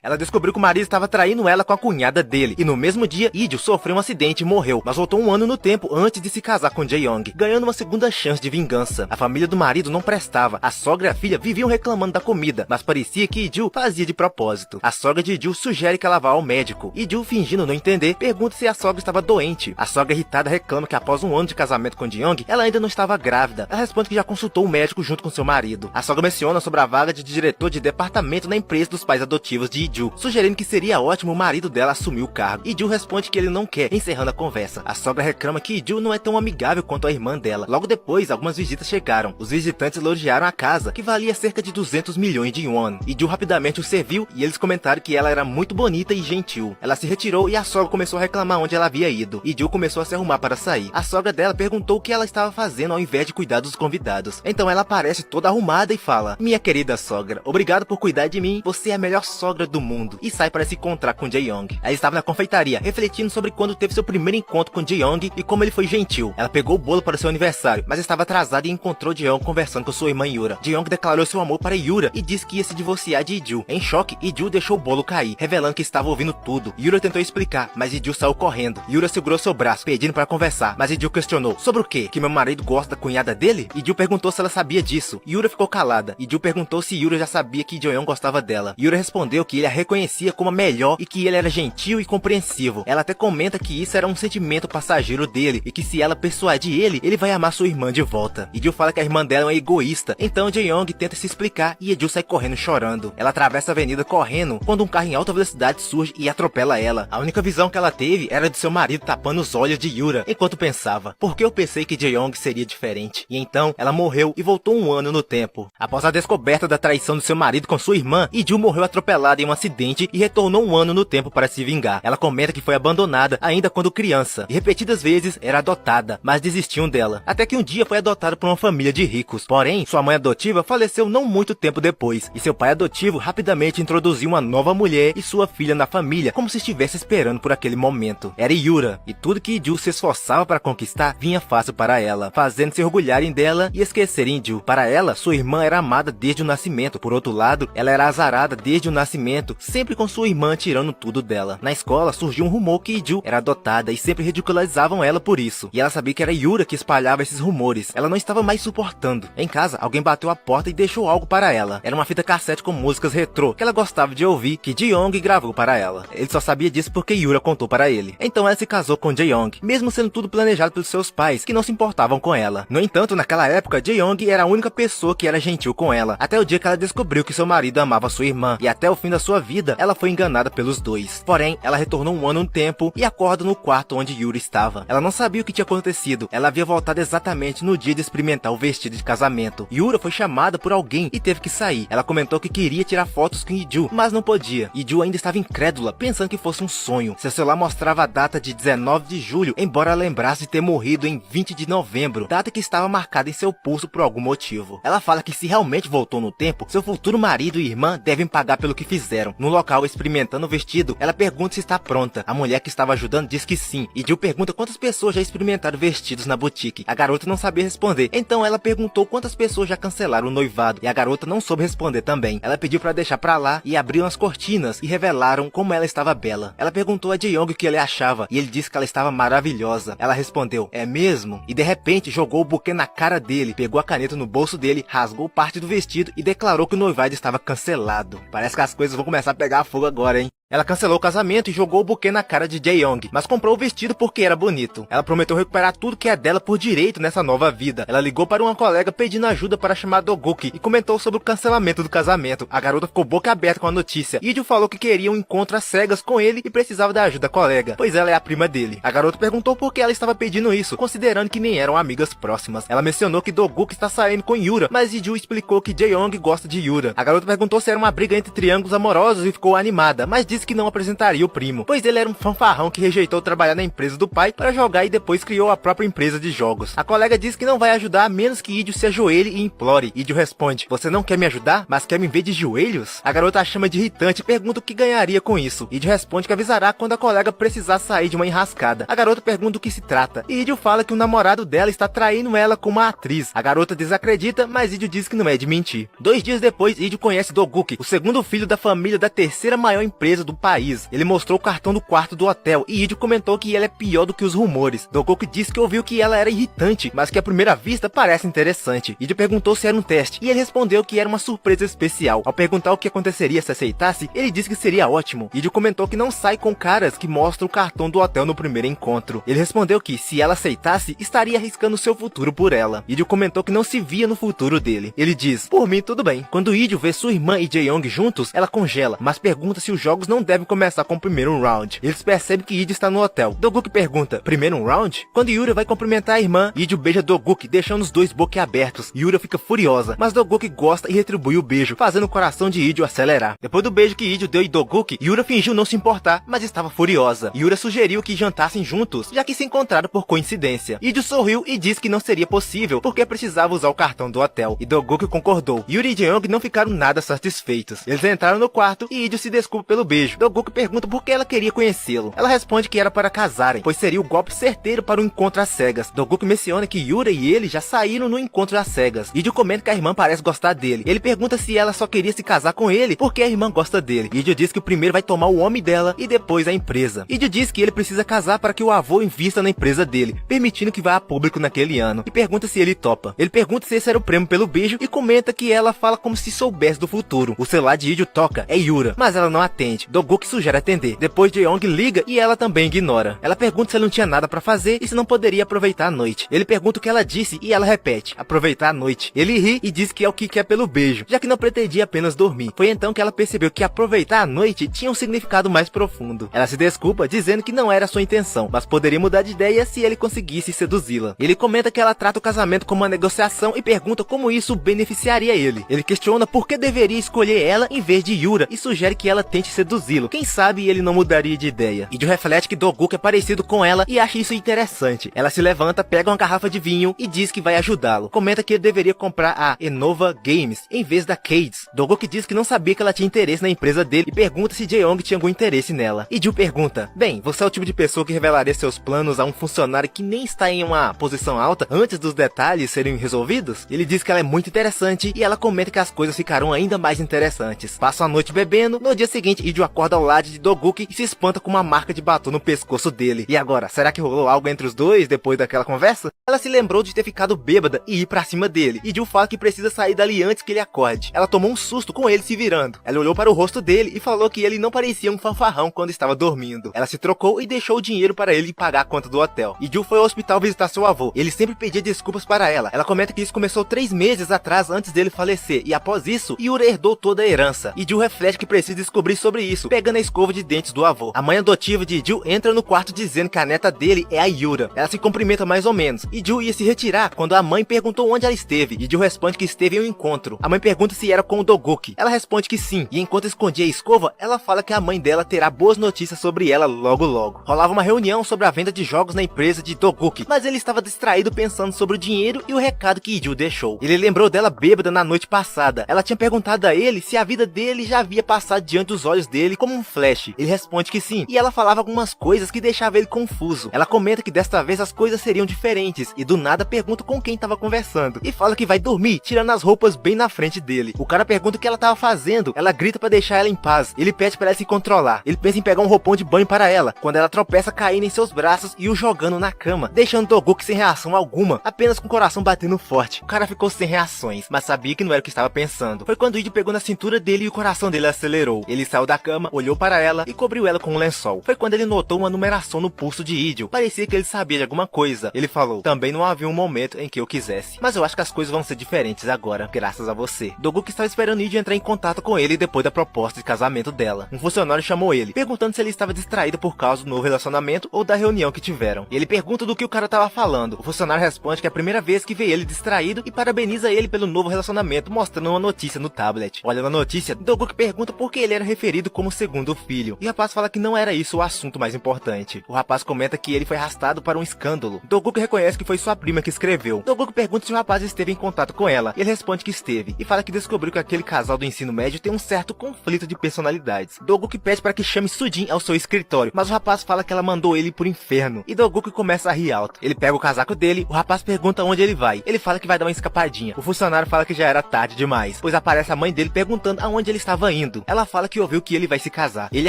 Ela descobriu que o marido estava traindo ela com a cunhada dele, e no mesmo dia, Lee-ju sofreu um acidente e morreu, mas voltou um ano no tempo antes de se casar com Jae-young, ganhando uma segunda chance de vingança. A família do marido não prestava, a sogra e a filha viviam reclamando da comida, mas parecia que Lee-ju fazia de propósito. A sogra de Lee-ju sugere que ela vá ao médico, e Lee-ju, fingindo não entender, pergunta se a sogra estava doente. A sogra irritada reclama que após um ano de casamento com Jae-young, ela ainda não estava grávida. Ela responde que já consultou o médico junto com seu marido. A sogra menciona sobre a vaga de diretor de departamento na empresa dos pais adotivos de Lee-ju, sugerindo que seria ótimo o marido dela assumir o cargo. Lee-ju responde que ele não quer, encerrando a conversa. A sogra reclama que Lee-ju não é tão amigável quanto a irmã dela. Logo depois, algumas visitas chegaram. Os visitantes elogiaram a casa, que valia cerca de 200 milhões de yuan. Lee-ju rapidamente o serviu e eles comentaram que ela era muito bonita e gentil. Ela se retirou e a sogra começou a reclamar onde ela havia ido. Lee-ju começou a se arrumar para sair. A sogra dela perguntou o que ela estava fazendo ao invés de cuidar dos convidados. Então ela aparece toda arrumada e fala: "Minha querida sogra, obrigado por cuidar de mim, você é a melhor sogra do mundo", e sai para se encontrar com Jae-young. Ela estava na confeitaria, refletindo sobre quando teve seu primeiro encontro com Jae-young e como ele foi gentil. Ela pegou o bolo para seu aniversário, mas estava atrasada e encontrou Jae-young conversando com sua irmã Yura. Jae-young declarou seu amor para Yura e disse que ia se divorciar de Lee-ju. Em choque, Lee-ju deixou o bolo cair, revelando que estava ouvindo tudo. Yura tentou explicar, mas Lee-ju saiu correndo. Yura segurou seu braço, pedindo para conversar, mas Lee-ju questionou: "Sobre o quê? Que meu marido gosta da cunhada dele?" Lee-ju perguntou se ela sabia disso. Yura ficou calada. Lee-ju perguntou se Yura já sabia que Jae-young gostava dela. Yura respondeu que ele a reconhecia como a melhor e que ele era gentil e compreensivo. Ela até comenta que isso era um sentimento passageiro dele e que se ela persuadir ele, ele vai amar sua irmã de volta. Lee-ju fala que a irmã dela é uma egoísta, então Jae-young tenta se explicar e Lee-ju sai correndo chorando. Ela atravessa a avenida correndo quando um carro em alta velocidade surge e atropela ela. A única visão que ela teve era de seu marido tapando os olhos de Yura, enquanto pensava: "Por que eu pensei que Jae-young seria diferente?" E então ela morreu e voltou um ano no tempo. Após a descoberta da traição do seu marido com sua irmã, Lee-ju morreu atropelada em um acidente e retornou um ano no tempo para se vingar. Ela comenta que foi abandonada ainda quando criança e repetidas vezes era adotada, mas desistiam dela. Até que um dia foi adotada por uma família de ricos. Porém, sua mãe adotiva faleceu não muito tempo depois, e seu pai adotivo rapidamente introduziu uma nova mulher e sua filha na família, como se estivesse esperando por aquele momento. Era Yura, e tudo que Lee-ju se esforçava para conquistar vinha fácil para ela, fazendo-se orgulharem dela e esquecerem Lee-ju. Para ela, sua irmã era amada desde o nascimento. Por outro lado, ela era azarada desde o nascimento, sempre com sua irmã tirando tudo dela. Na escola, surgiu um rumor que Lee-ju era adotada e sempre ridicularizavam ela por isso. E ela sabia que era Yura que espalhava esses rumores. Ela não estava mais suportando. Em casa, alguém bateu a porta e deixou algo para ela. Era uma fita cassete com músicas retrô que ela gostava de ouvir, que Jae-young gravou para ela. Ele só sabia disso porque Yura contou para ele. Então ela se casou com Jae-young, mesmo sendo tudo planejado pelos seus pais, que não se importavam com ela. No entanto, naquela época, Jae-young era a única pessoa que era gentil com ela, até o dia que ela descobriu que seu marido amava sua irmã, e até o fim da sua vida, ela foi enganada pelos dois. Porém, ela retornou um ano no tempo e acorda no quarto onde Yura estava. Ela não sabia o que tinha acontecido. Ela havia voltado exatamente no dia de experimentar o vestido de casamento. Yura foi chamada por alguém e teve que sair. Ela comentou que queria tirar fotos com Lee-ju, mas não podia. Lee-ju ainda estava incrédula, pensando que fosse um sonho. Seu celular mostrava a data de 19 de julho, embora ela lembrasse de ter morrido em 20 de novembro, data que estava marcada em seu pulso por algum motivo. Ela fala que se realmente voltou no tempo, seu futuro marido e irmã devem pagar pelo que fizeram. No local, experimentando o vestido, ela pergunta se está pronta. A mulher que estava ajudando diz que sim. E Jill pergunta quantas pessoas já experimentaram vestidos na boutique. A garota não sabia responder, então ela perguntou quantas pessoas já cancelaram o noivado, e a garota não soube responder também. Ela pediu para deixar pra lá e abriram as cortinas e revelaram como ela estava bela. Ela perguntou a Jae-young o que ele achava, e ele disse que ela estava maravilhosa. Ela respondeu: "É mesmo?" E de repente jogou o buquê na cara dele, pegou a caneta no bolso dele, rasgou parte do vestido e declarou que o noivado estava cancelado. Parece que as coisas vão começar a pegar fogo agora, hein? Ela cancelou o casamento e jogou o buquê na cara de Jae-young, mas comprou o vestido porque era bonito. Ela prometeu recuperar tudo que é dela por direito nessa nova vida. Ela ligou para uma colega pedindo ajuda para chamar Doguki e comentou sobre o cancelamento do casamento. A garota ficou boca aberta com a notícia. Idio falou que queria um encontro às cegas com ele e precisava da ajuda da colega, pois ela é a prima dele. A garota perguntou por que ela estava pedindo isso, considerando que nem eram amigas próximas. Ela mencionou que Doguki está saindo com Yura, mas Idio explicou que Jae-young gosta de Yura. A garota perguntou se era uma briga entre triângulos amorosos e ficou animada, mas disse disse que não apresentaria o primo, pois ele era um fanfarrão que rejeitou trabalhar na empresa do pai para jogar e depois criou a própria empresa de jogos. A colega diz que não vai ajudar a menos que Idio se ajoelhe e implore. Idio responde: você não quer me ajudar, mas quer me ver de joelhos? A garota a chama de irritante e pergunta o que ganharia com isso. Idio responde que avisará quando a colega precisar sair de uma enrascada. A garota pergunta do que se trata, e Idio fala que o namorado dela está traindo ela com uma atriz. A garota desacredita, mas Idio diz que não é de mentir. 2 dias depois, Idio conhece Doguki, o segundo filho da família da terceira maior empresa do país. Ele mostrou o cartão do quarto do hotel, e Idio comentou que ela é pior do que os rumores. Doguki disse que ouviu que ela era irritante, mas que à primeira vista parece interessante. Idio perguntou se era um teste, e ele respondeu que era uma surpresa especial. Ao perguntar o que aconteceria se aceitasse, ele disse que seria ótimo. Idio comentou que não sai com caras que mostram o cartão do hotel no primeiro encontro. Ele respondeu que, se ela aceitasse, estaria arriscando seu futuro por ela. Idio comentou que não se via no futuro dele. Ele diz: por mim tudo bem. Quando Idio vê sua irmã e Jae-young juntos, ela congela, mas pergunta se os jogos não devem começar com o primeiro round. Eles percebem que Idio está no hotel. Doguki pergunta: primeiro round? Quando Yura vai cumprimentar a irmã, Idio beija Doguki, deixando os dois boquiabertos. Yura fica furiosa, mas Doguki gosta e retribui o beijo, fazendo o coração de Idio acelerar. Depois do beijo que Idio deu em Doguki, Yura fingiu não se importar, mas estava furiosa. Yura sugeriu que jantassem juntos, já que se encontraram por coincidência. Idio sorriu e disse que não seria possível, porque precisava usar o cartão do hotel, e Doguki concordou. Yuri e Jae-young não ficaram nada satisfeitos. Eles entraram no quarto e Idio se desculpa pelo beijo. Doguki pergunta por que ela queria conhecê-lo. Ela responde que era para casarem, pois seria o golpe certeiro para o encontro às cegas. Doguki menciona que Yura e ele já saíram no encontro às cegas. Idio comenta que a irmã parece gostar dele. Ele pergunta se ela só queria se casar com ele porque a irmã gosta dele. Idio diz que o primeiro vai tomar o homem dela e depois a empresa. Idio diz que ele precisa casar para que o avô invista na empresa dele, permitindo que vá a público naquele ano, e pergunta se ele topa. Ele pergunta se esse era o prêmio pelo beijo e comenta que ela fala como se soubesse do futuro. O celular de Idio toca, é Yura, mas ela não atende. Doguki sugere atender. Depois Jae-young liga e ela também ignora. Ela pergunta se ele não tinha nada para fazer e se não poderia aproveitar a noite. Ele pergunta o que ela disse e ela repete: aproveitar a noite. Ele ri e diz que é o que quer pelo beijo, já que não pretendia apenas dormir. Foi então que ela percebeu que aproveitar a noite tinha um significado mais profundo. Ela se desculpa, dizendo que não era sua intenção, mas poderia mudar de ideia se ele conseguisse seduzi-la. Ele comenta que ela trata o casamento como uma negociação e pergunta como isso beneficiaria ele. Ele questiona por que deveria escolher ela em vez de Yura e sugere que ela tente seduzi-lo. Quem sabe ele não mudaria de ideia. Idio reflete que Doguki é parecido com ela e acha isso interessante. Ela se levanta, pega uma garrafa de vinho e diz que vai ajudá-lo. Comenta que ele deveria comprar a Enova Games em vez da Cades. Doguki diz que não sabia que ela tinha interesse na empresa dele e pergunta se Jae-young tinha algum interesse nela. Idio pergunta: bem, você é o tipo de pessoa que revelaria seus planos a um funcionário que nem está em uma posição alta antes dos detalhes serem resolvidos? Ele diz que ela é muito interessante e ela comenta que as coisas ficarão ainda mais interessantes. Passam a noite bebendo. No dia seguinte, Idio acorda ao lado de Doguki e se espanta com uma marca de batom no pescoço dele. E agora, será que rolou algo entre os dois depois daquela conversa? Ela se lembrou de ter ficado bêbada e ir pra cima dele. Idio fala que precisa sair dali antes que ele acorde. Ela tomou um susto com ele se virando. Ela olhou para o rosto dele e falou que ele não parecia um fanfarrão quando estava dormindo. Ela se trocou e deixou o dinheiro para ele pagar a conta do hotel. Idio foi ao hospital visitar seu avô. Ele sempre pedia desculpas para ela. Ela comenta que isso começou 3 meses atrás antes dele falecer. E após isso, Yura herdou toda a herança. Idio reflete que precisa descobrir sobre isso, pegando a escova de dentes do avô. A mãe adotiva de Idio entra no quarto dizendo que a neta dele é a Yura. Ela se cumprimenta mais ou menos. Idio ia se retirar quando a mãe perguntou onde ela esteve. Idio responde que esteve em um encontro. A mãe pergunta se era com o Doguki. Ela responde que sim. E enquanto escondia a escova, ela fala que a mãe dela terá boas notícias sobre ela logo logo. Rolava uma reunião sobre a venda de jogos na empresa de Doguki, mas ele estava distraído pensando sobre o dinheiro e o recado que Idio deixou. Ele lembrou dela bêbada na noite passada. Ela tinha perguntado a ele se a vida dele já havia passado diante dos olhos dele como um flash. Ele responde que sim, e ela falava algumas coisas que deixavam ele confuso. Ela comenta que desta vez as coisas seriam diferentes, e do nada pergunta com quem estava conversando, e fala que vai dormir, tirando as roupas bem na frente dele. O cara pergunta o que ela estava fazendo, ela grita para deixar ela em paz. Ele pede para ela se controlar. Ele pensa em pegar um roupão de banho para ela, quando ela tropeça caindo em seus braços e o jogando na cama, deixando Doguki sem reação alguma, apenas com o coração batendo forte. O cara ficou sem reações, mas sabia que não era o que estava pensando. Foi quando Idio pegou na cintura dele e o coração dele acelerou. Ele saiu da cama, olhou para ela e cobriu ela com um lençol. Foi quando ele notou uma numeração no pulso de Idio. Parecia que ele sabia de alguma coisa. Ele falou: também não havia um momento em que eu quisesse, mas eu acho que as coisas vão ser diferentes agora, graças a você. Doguki estava esperando Idio entrar em contato com ele depois da proposta de casamento dela. Um funcionário chamou ele, perguntando se ele estava distraído por causa do novo relacionamento ou da reunião que tiveram. E ele pergunta do que o cara estava falando. O funcionário responde que é a primeira vez que vê ele distraído e parabeniza ele pelo novo relacionamento, mostrando uma notícia no tablet. Olha na notícia, Doguki pergunta por que ele era referido como segundo filho. E o rapaz fala que não era isso o assunto mais importante. O rapaz comenta que ele foi arrastado para um escândalo. Dogoku reconhece que foi sua prima que escreveu. Dogoku pergunta se o rapaz esteve em contato com ela, e ele responde que esteve, e fala que descobriu que aquele casal do ensino médio tem um certo conflito de personalidades. Dogoku pede para que chame Sujin ao seu escritório, mas o rapaz fala que ela mandou ele pro inferno, e Dogoku começa a rir alto. Ele pega o casaco dele, o rapaz pergunta onde ele vai. Ele fala que vai dar uma escapadinha. O funcionário fala que já era tarde demais, pois aparece a mãe dele perguntando aonde ele estava indo. Ela fala que ouviu que ele vai se casar. Ele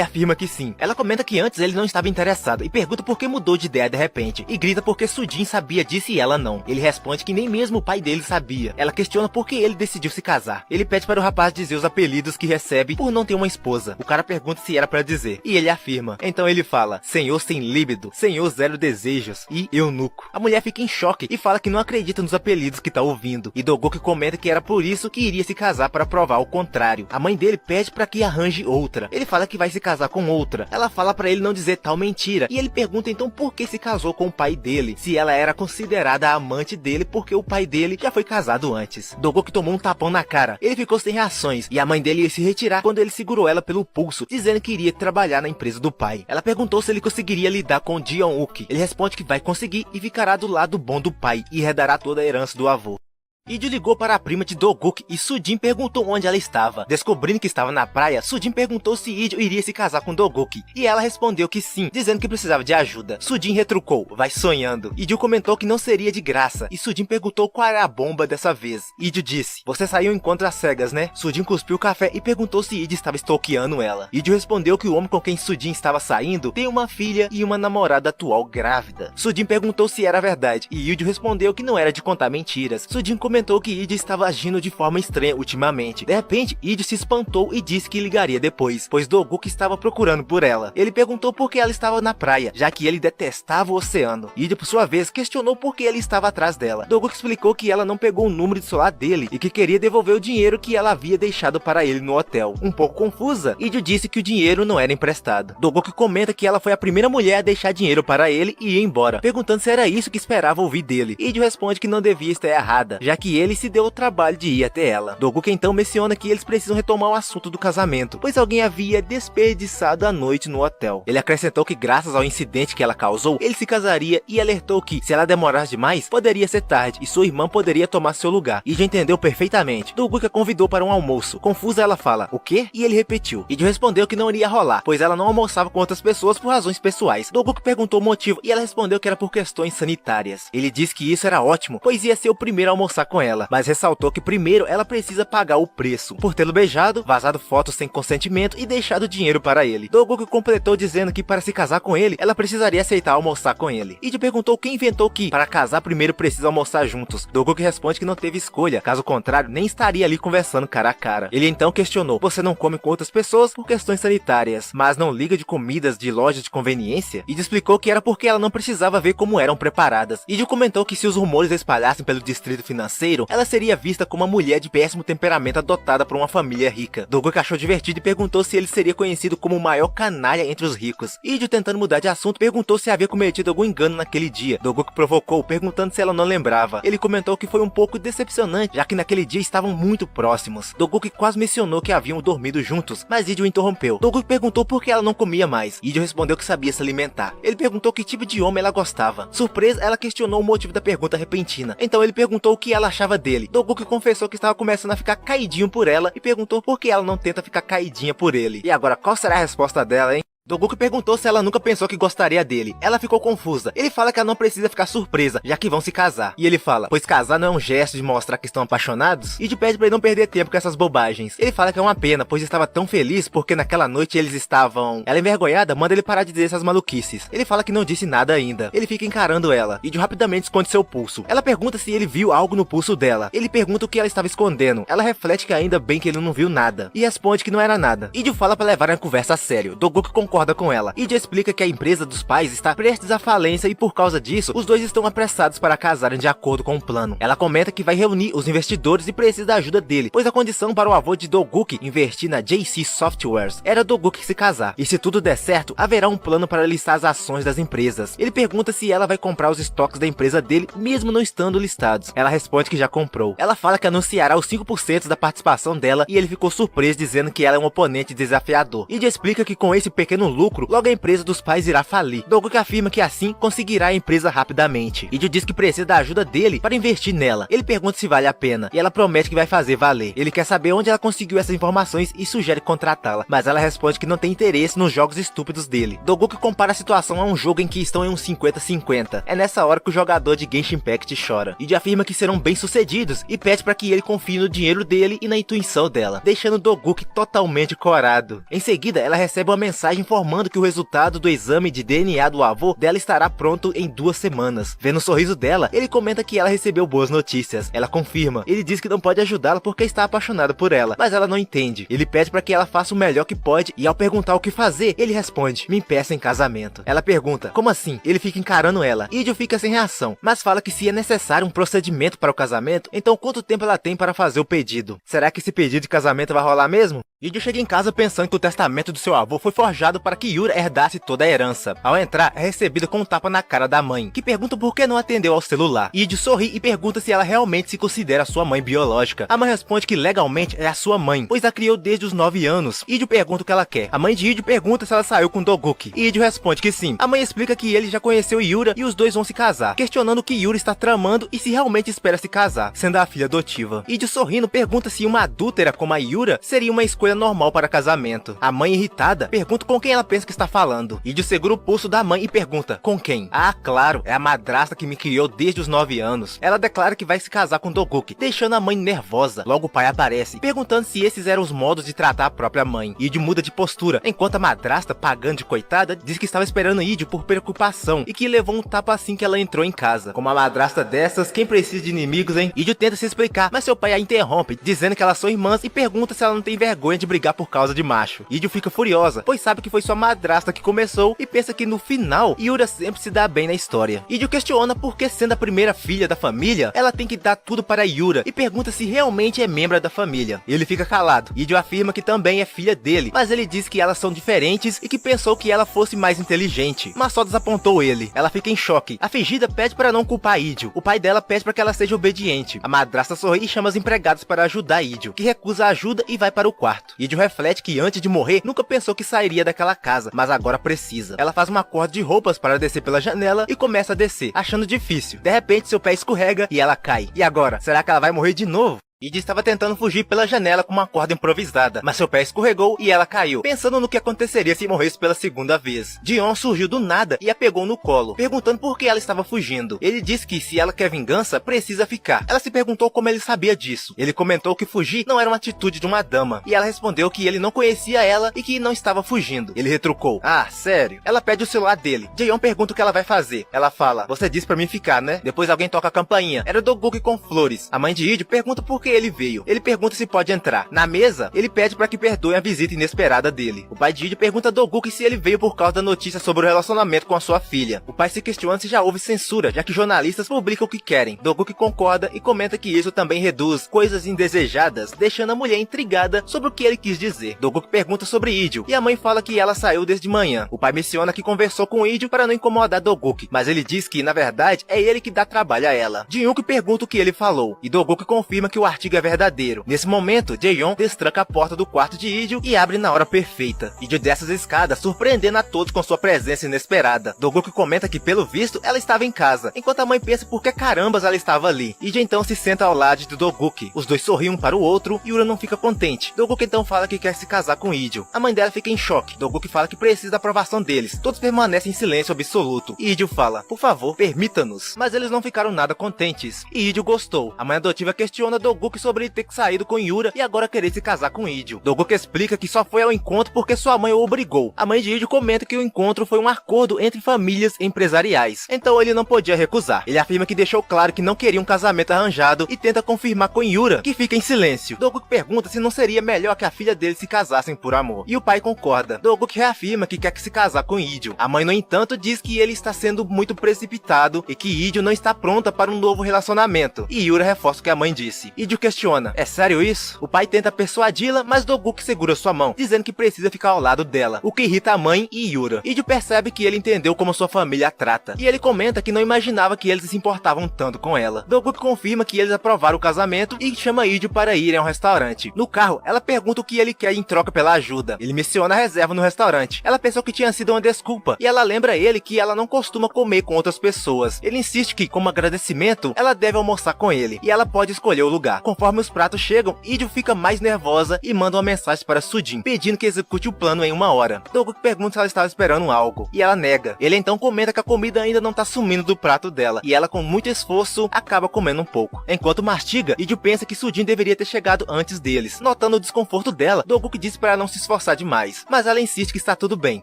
afirma que sim. Ela comenta que antes ele não estava interessado, e pergunta por que mudou de ideia de repente, e grita porque Sujin sabia disso e ela não. Ele responde que nem mesmo o pai dele sabia. Ela questiona por que ele decidiu se casar. Ele pede para o rapaz dizer os apelidos que recebe por não ter uma esposa. O cara pergunta se era para dizer, e ele afirma. Então ele fala, senhor sem líbido, senhor zero desejos e eunuco. A mulher fica em choque e fala que não acredita nos apelidos que tá ouvindo, e Dogoku comenta que era por isso que iria se casar para provar o contrário. A mãe dele pede para que arranje outra. Ele fala que vai se casar com outra. Ela fala para ele não dizer tal mentira, e ele pergunta então por que se casou com o pai dele, se ela era considerada a amante dele porque o pai dele já foi casado antes. Dogoku tomou um tapão na cara. Ele ficou sem reações, e a mãe dele ia se retirar quando ele segurou ela pelo pulso, dizendo que iria trabalhar na empresa do pai. Ela perguntou se ele conseguiria lidar com Jeon-uki. Ele responde que vai conseguir e ficará do lado bom do pai e herdará toda a herança do avô. Idio ligou para a prima de Dogoku e Sujin perguntou onde ela estava. Descobrindo que estava na praia, Sujin perguntou se Idio iria se casar com Dogoku, e ela respondeu que sim, dizendo que precisava de ajuda. Sujin retrucou, vai sonhando. Idio comentou que não seria de graça, e Sujin perguntou qual era a bomba dessa vez. Idio disse, você saiu em encontro às cegas, né? Sujin cuspiu o café e perguntou se Idio estava stalkeando ela. Idio respondeu que o homem com quem Sujin estava saindo tem uma filha e uma namorada atual grávida. Sujin perguntou se era verdade, e Idio respondeu que não era de contar mentiras. Sujin comentou que Idio estava agindo de forma estranha ultimamente. De repente, Idio se espantou e disse que ligaria depois, pois Dogoku estava procurando por ela. Ele perguntou por que ela estava na praia, já que ele detestava o oceano. Idio, por sua vez, questionou por que ele estava atrás dela. Dogoku explicou que ela não pegou o número de celular dele e que queria devolver o dinheiro que ela havia deixado para ele no hotel. Um pouco confusa, Idio disse que o dinheiro não era emprestado. Dogoku comenta que ela foi a primeira mulher a deixar dinheiro para ele e ir embora, perguntando se era isso que esperava ouvir dele. Idio responde que não devia estar errada, já que ele se deu o trabalho de ir até ela. Dogoku então menciona que eles precisam retomar o assunto do casamento, pois alguém havia desperdiçado a noite no hotel. Ele acrescentou que graças ao incidente que ela causou, ele se casaria e alertou que, se ela demorasse demais, poderia ser tarde e sua irmã poderia tomar seu lugar. Idio entendeu perfeitamente. Dogoku a convidou para um almoço. Confusa, ela fala, o quê? E ele repetiu. Idio respondeu que não iria rolar, pois ela não almoçava com outras pessoas por razões pessoais. Dogoku perguntou o motivo e ela respondeu que era por questões sanitárias. Ele disse que isso era ótimo, pois ia ser o primeiro a almoçar com ela, mas ressaltou que primeiro ela precisa pagar o preço por tê-lo beijado, vazado fotos sem consentimento e deixado dinheiro para ele. Dogoku completou dizendo que para se casar com ele, ela precisaria aceitar almoçar com ele. Idio perguntou quem inventou que, para casar primeiro precisa almoçar juntos. Dogoku responde que não teve escolha, caso contrário nem estaria ali conversando cara a cara. Ele então questionou, você não come com outras pessoas por questões sanitárias, mas não liga de comidas de lojas de conveniência? Idio explicou que era porque ela não precisava ver como eram preparadas. Idio comentou que se os rumores espalhassem pelo distrito financeiro, ela seria vista como uma mulher de péssimo temperamento adotada por uma família rica. Dogoku achou divertido e perguntou se ele seria conhecido como o maior canalha entre os ricos. Idio, tentando mudar de assunto, perguntou se havia cometido algum engano naquele dia. Dogoku provocou, perguntando se ela não lembrava. Ele comentou que foi um pouco decepcionante, já que naquele dia estavam muito próximos. Dogoku quase mencionou que haviam dormido juntos, mas Idio interrompeu. Dogoku perguntou por que ela não comia mais. Idio respondeu que sabia se alimentar. Ele perguntou que tipo de homem ela gostava. Surpresa, ela questionou o motivo da pergunta repentina. Então ele perguntou o que ela achava dele. Dogoku confessou que estava começando a ficar caidinho por ela e perguntou por que ela não tenta ficar caidinha por ele. E agora, qual será a resposta dela, hein? Dogoku perguntou se ela nunca pensou que gostaria dele. Ela ficou confusa. Ele fala que ela não precisa ficar surpresa, já que vão se casar. E ele fala, pois casar não é um gesto de mostrar que estão apaixonados? E pede pra ele não perder tempo com essas bobagens. Ele fala que é uma pena, pois estava tão feliz porque naquela noite eles estavam... Ela envergonhada manda ele parar de dizer essas maluquices. Ele fala que não disse nada ainda. Ele fica encarando ela. Idio rapidamente esconde seu pulso. Ela pergunta se ele viu algo no pulso dela. Ele pergunta o que ela estava escondendo. Ela reflete que ainda bem que ele não viu nada. E responde que não era nada. Idio fala pra levar a conversa a sério. Dogoku concorda concorda com ela. Idio explica que a empresa dos pais está prestes à falência e por causa disso, os dois estão apressados para casarem de acordo com o plano. Ela comenta que vai reunir os investidores e precisa da ajuda dele, pois a condição para o avô de Doguk investir na JC Softwares era Doguk se casar. E se tudo der certo, haverá um plano para listar as ações das empresas. Ele pergunta se ela vai comprar os estoques da empresa dele, mesmo não estando listados. Ela responde que já comprou. Ela fala que anunciará os 5% da participação dela e ele ficou surpreso dizendo que ela é um oponente desafiador. Idio explica que com esse pequeno lucro, logo a empresa dos pais irá falir. Doguk afirma que assim conseguirá a empresa rapidamente. Idio diz que precisa da ajuda dele para investir nela. Ele pergunta se vale a pena e ela promete que vai fazer valer. Ele quer saber onde ela conseguiu essas informações e sugere contratá-la, mas ela responde que não tem interesse nos jogos estúpidos dele. Doguk compara a situação a um jogo em que estão em um 50-50. É nessa hora que o jogador de Genshin Impact chora. Idio afirma que serão bem-sucedidos e pede para que ele confie no dinheiro dele e na intuição dela, deixando Doguk totalmente corado. Em seguida, ela recebe uma mensagem informando que o resultado do exame de DNA do avô dela estará pronto em 2 semanas. Vendo o sorriso dela, ele comenta que ela recebeu boas notícias. Ela confirma. Ele diz que não pode ajudá-la porque está apaixonado por ela, mas ela não entende. Ele pede para que ela faça o melhor que pode e ao perguntar o que fazer, ele responde: me peça em casamento. Ela pergunta: como assim? Ele fica encarando ela. Idio fica sem reação, mas fala que se é necessário um procedimento para o casamento, então quanto tempo ela tem para fazer o pedido? Será que esse pedido de casamento vai rolar mesmo? Idio chega em casa pensando que o testamento do seu avô foi forjado para que Yura herdasse toda a herança. Ao entrar, é recebida com um tapa na cara da mãe, que pergunta por que não atendeu ao celular. Idio sorri e pergunta se ela realmente se considera sua mãe biológica. A mãe responde que legalmente é a sua mãe, pois a criou desde os 9 anos. Idio pergunta o que ela quer. A mãe de Idio pergunta se ela saiu com Doguk. Idio responde que sim. A mãe explica que ele já conheceu Yura e os dois vão se casar, questionando o que Yura está tramando e se realmente espera se casar, sendo a filha adotiva. Idio sorrindo pergunta se uma adúltera como a Yura seria uma escolha normal para casamento. A mãe irritada pergunta com quem ela pensa que está falando. Idio segura o pulso da mãe e pergunta: com quem? Ah, claro, é a madrasta que me criou desde os 9 anos. Ela declara que vai se casar com Doguk, deixando a mãe nervosa. Logo o pai aparece, perguntando se esses eram os modos de tratar a própria mãe. Idio muda de postura, enquanto a madrasta, pagando de coitada, diz que estava esperando Idio por preocupação e que levou um tapa assim que ela entrou em casa. Com uma madrasta dessas, quem precisa de inimigos, hein? Idio tenta se explicar, mas seu pai a interrompe, dizendo que elas são irmãs e pergunta se ela não tem vergonha de brigar por causa de macho. Idio fica furiosa, pois sabe que foi sua madrasta que começou e pensa que no final, Yura sempre se dá bem na história. Idio questiona por que, sendo a primeira filha da família, ela tem que dar tudo para Yura e pergunta se realmente é membro da família. Ele fica calado. Idio afirma que também é filha dele, mas ele diz que elas são diferentes e que pensou que ela fosse mais inteligente, mas só desapontou ele. Ela fica em choque. A fingida pede para não culpar Idio. O pai dela pede para que ela seja obediente. A madrasta sorri e chama os empregados para ajudar Idio, que recusa a ajuda e vai para o quarto. Idio reflete que antes de morrer, nunca pensou que sairia daquela casa, mas agora precisa. Ela faz uma corda de roupas para descer pela janela e começa a descer, achando difícil. De repente, seu pé escorrega e ela cai. E agora? Será que ela vai morrer de novo? Idio estava tentando fugir pela janela com uma corda improvisada, mas seu pé escorregou e ela caiu, pensando no que aconteceria se morresse pela segunda vez. Dion surgiu do nada e a pegou no colo, perguntando por que ela estava fugindo. Ele disse que se ela quer vingança, precisa ficar. Ela se perguntou como ele sabia disso. Ele comentou que fugir não era uma atitude de uma dama, e ela respondeu que ele não conhecia ela e que não estava fugindo. Ele retrucou: ah, sério? Ela pede o celular dele. Dion pergunta o que ela vai fazer. Ela fala: você disse pra mim ficar, né? Depois alguém toca a campainha. Era Doguk com flores. A mãe de Idio pergunta por que ele veio. Ele pergunta se pode entrar. Na mesa, ele pede para que perdoem a visita inesperada dele. O pai de Idio pergunta a Doguk se ele veio por causa da notícia sobre o relacionamento com a sua filha. O pai se questiona se já houve censura, já que jornalistas publicam o que querem. Doguk concorda e comenta que isso também reduz coisas indesejadas, deixando a mulher intrigada sobre o que ele quis dizer. Doguk pergunta sobre Idio e a mãe fala que ela saiu desde manhã. O pai menciona que conversou com Idio para não incomodar Doguk, mas ele diz que, na verdade, é ele que dá trabalho a ela. Jin-Young pergunta o que ele falou e Doguk confirma que o artigo é verdadeiro. Nesse momento, Jaeyoung destranca a porta do quarto de Idio e abre na hora perfeita. Idio desce as escadas, surpreendendo a todos com sua presença inesperada. Doguk comenta que, pelo visto, ela estava em casa, enquanto a mãe pensa por que carambas ela estava ali. Idio então se senta ao lado de Doguk. Os dois sorriem um para o outro e Yura não fica contente. Doguk então fala que quer se casar com Idio. A mãe dela fica em choque. Doguk fala que precisa da aprovação deles. Todos permanecem em silêncio absoluto. Idio fala: por favor, permita-nos. Mas eles não ficaram nada contentes. E Idio gostou. A mãe adotiva questiona Doguk Dogoku sobre ele ter saído com Yura e agora querer se casar com Idio. Dogoku explica que só foi ao encontro porque sua mãe o obrigou. A mãe de Idio comenta que o encontro foi um acordo entre famílias empresariais, então ele não podia recusar. Ele afirma que deixou claro que não queria um casamento arranjado e tenta confirmar com Yura, que fica em silêncio. Dogoku pergunta se não seria melhor que a filha dele se casassem por amor, e o pai concorda. Dogoku reafirma que quer se casar com Idio. A mãe, no entanto, diz que ele está sendo muito precipitado e que Idio não está pronta para um novo relacionamento, e Yura reforça o que a mãe disse. Idio questiona: é sério isso? O pai tenta persuadi-la, mas Dogoku segura sua mão, dizendo que precisa ficar ao lado dela, o que irrita a mãe e Yura. Idio percebe que ele entendeu como sua família a trata, e ele comenta que não imaginava que eles se importavam tanto com ela. Dogoku confirma que eles aprovaram o casamento e chama Idio para irem a um restaurante. No carro, ela pergunta o que ele quer em troca pela ajuda. Ele menciona a reserva no restaurante. Ela pensou que tinha sido uma desculpa, e ela lembra ele que ela não costuma comer com outras pessoas. Ele insiste que, como agradecimento, ela deve almoçar com ele, e ela pode escolher o lugar. Conforme os pratos chegam, Idio fica mais nervosa e manda uma mensagem para Sujin, pedindo que execute o plano em 1 hora. Dogoku pergunta se ela estava esperando algo, e ela nega. Ele então comenta que a comida ainda não está sumindo do prato dela, e ela, com muito esforço, acaba comendo um pouco. Enquanto mastiga, Idio pensa que Sujin deveria ter chegado antes deles. Notando o desconforto dela, Dogoku diz para ela não se esforçar demais, mas ela insiste que está tudo bem.